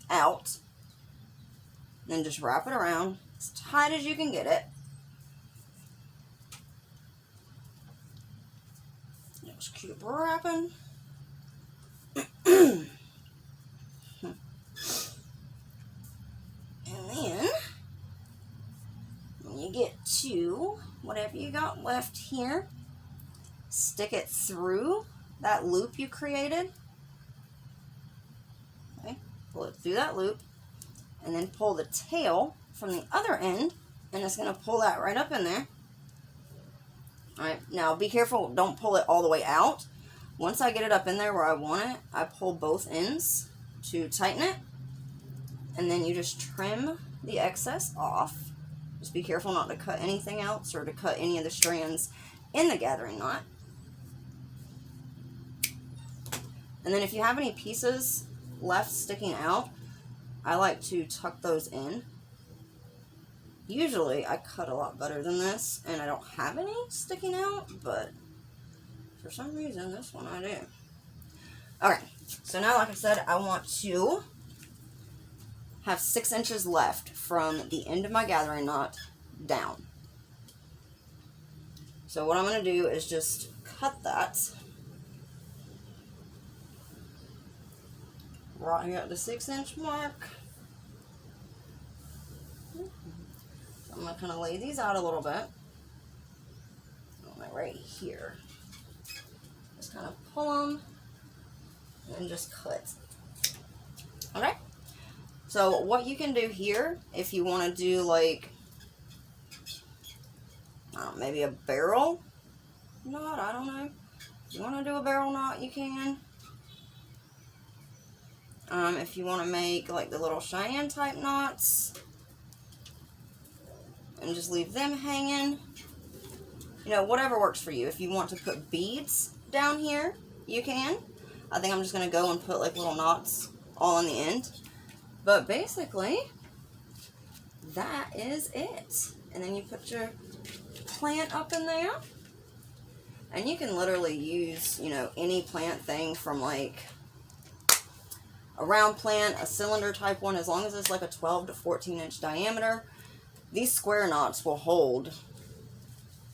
out. Then just wrap it around as tight as you can get it. Just keep wrapping. And then, when you get to whatever you got left here, stick it through that loop you created. Okay, pull it through that loop, and then pull the tail from the other end, and it's going to pull that right up in there. Alright, now be careful, don't pull it all the way out. Once I get it up in there where I want it, I pull both ends to tighten it, and then you just trim the excess off. Just be careful not to cut anything else or to cut any of the strands in the gathering knot. And then if you have any pieces left sticking out, I like to tuck those in. Usually I cut a lot better than this, and I don't have any sticking out, but for some reason this one I do. Okay, so now like I said, I want to have 6 inches left from the end of my gathering knot down. So what I'm going to do is just cut that right here at the 6 inch mark. So I'm going to kind of lay these out a little bit. Right here. Just kind of pull them and just cut. Okay? So what you can do here, if you want to do like, maybe a barrel knot, I don't know. If you want to do a barrel knot, you can. If you want to make like the little Cheyenne type knots and just leave them hanging, you know, whatever works for you. If you want to put beads down here, you can. I think I'm just going to go and put like little knots all on the end. But basically, that is it. And then you put your plant up in there. And you can literally use, you know, any plant thing from like a round plant, a cylinder type one, as long as it's like a 12 to 14 inch diameter. These square knots will hold.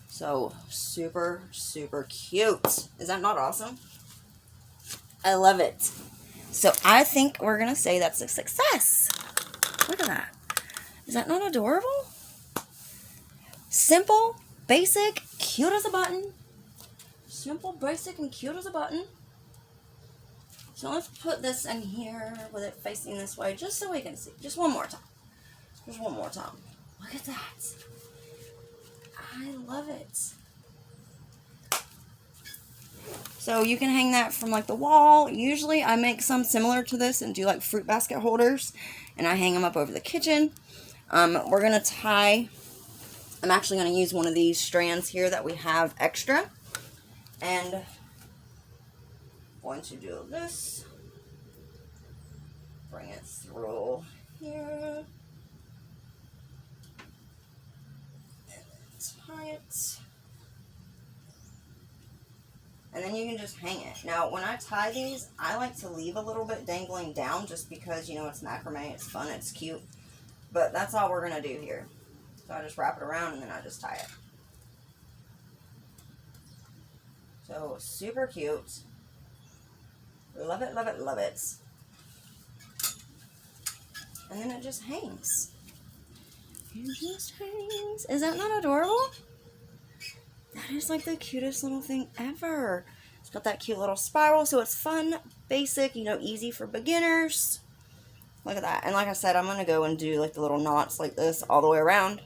So super, super cute. Is that not awesome? I love it. So I think we're going to say that's a success. Look at that. Is that not adorable? Simple, basic, cute as a button. Simple, basic, and cute as a button. So let's put this in here with it facing this way just so we can see. Just one more time. Just one more time. Look at that. I love it. So you can hang that from like the wall. Usually I make some similar to this and do like fruit basket holders. And I hang them up over the kitchen. We're going to tie. I'm actually going to use one of these strands here that we have extra. And I'm going to do this. Bring it through here. And then tie it. And then you can just hang it. Now, when I tie these, I like to leave a little bit dangling down just because, you know, it's macrame, it's fun, it's cute. But that's all we're going to do here. So I just wrap it around and then I just tie it. So, super cute. Love it, love it, love it. And then it just hangs. It just hangs. Is that not adorable? That is like the cutest little thing ever. It's got that cute little spiral, so it's fun, basic, you know, easy for beginners. Look at that. And like I said, I'm going to go and do like the little knots like this all the way around.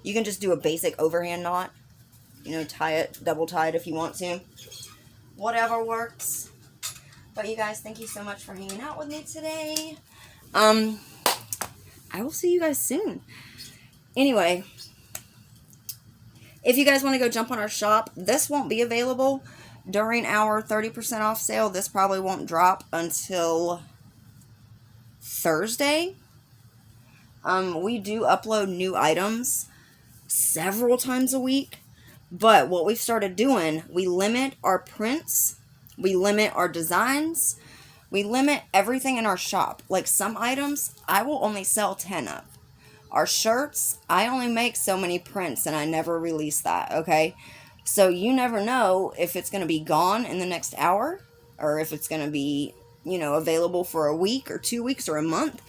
You can just do a basic overhand knot. You know, tie it, double tie it if you want to. Whatever works. But you guys, thank you so much for hanging out with me today. I will see you guys soon. Anyway, if you guys want to go jump on our shop, this won't be available during our 30% off sale. This probably won't drop until Thursday. We do upload new items several times a week. But what we've started doing, we limit our prints, we limit our designs, we limit everything in our shop. Like some items, I will only sell 10 of. Our shirts, I only make so many prints and I never release that, okay? So you never know if it's going to be gone in the next hour or if it's going to be, you know, available for a week or 2 weeks or a month.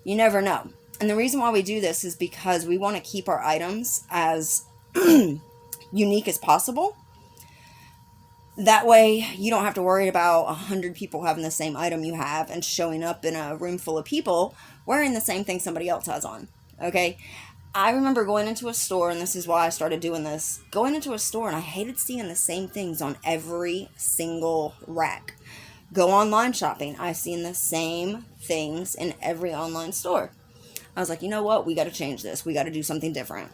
You never know. And the reason why we do this is because we want to keep our items as unique as possible. That way you don't have to worry about 100 people having the same item you have and showing up in a room full of people wearing the same thing somebody else has on. Okay? I remember going into a store, and this is why I started doing this, going into a store and I hated seeing the same things on every single rack. Go online shopping. I've seen the same things in every online store. I was like, you know what? We got to change this. We got to do something different.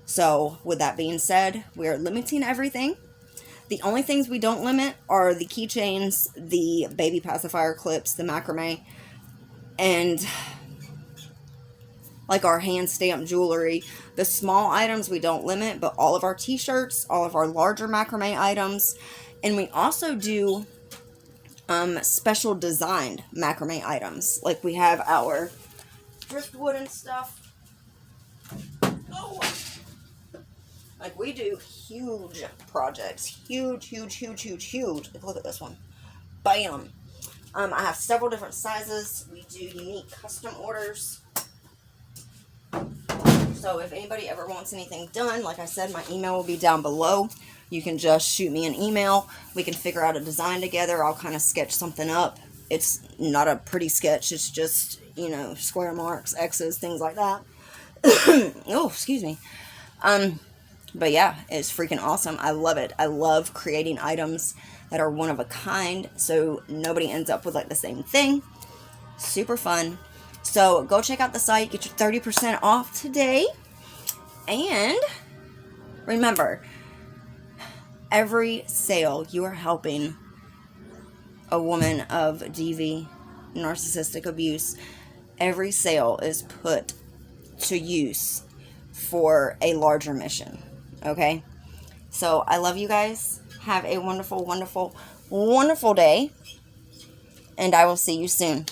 So, with that being said, we're limiting everything. The only things we don't limit are the keychains, the baby pacifier clips, the macrame, and like our hand stamped jewelry. The small items we don't limit, but all of our t-shirts, all of our larger macrame items, and we also do special designed macrame items. Like we have our driftwood and stuff. Oh! Like, we do huge projects. Huge, huge, huge, huge, huge. Like, look at this one. Bam! I have several different sizes. We do unique custom orders. So, if anybody ever wants anything done, like I said, my email will be down below. You can just shoot me an email. We can figure out a design together. I'll kind of sketch something up. It's not a pretty sketch. It's just, you know, square marks, X's, things like that. Oh, excuse me. But yeah, it's freaking awesome. I love it. I love creating items that are one of a kind, so nobody ends up with like the same thing. Super fun. So go check out the site, get your 30% off today. And remember, every sale you are helping a woman of DV, narcissistic abuse. Every sale is put to use for a larger mission. Okay? So I love you guys. Have a wonderful, wonderful, wonderful day. And I will see you soon.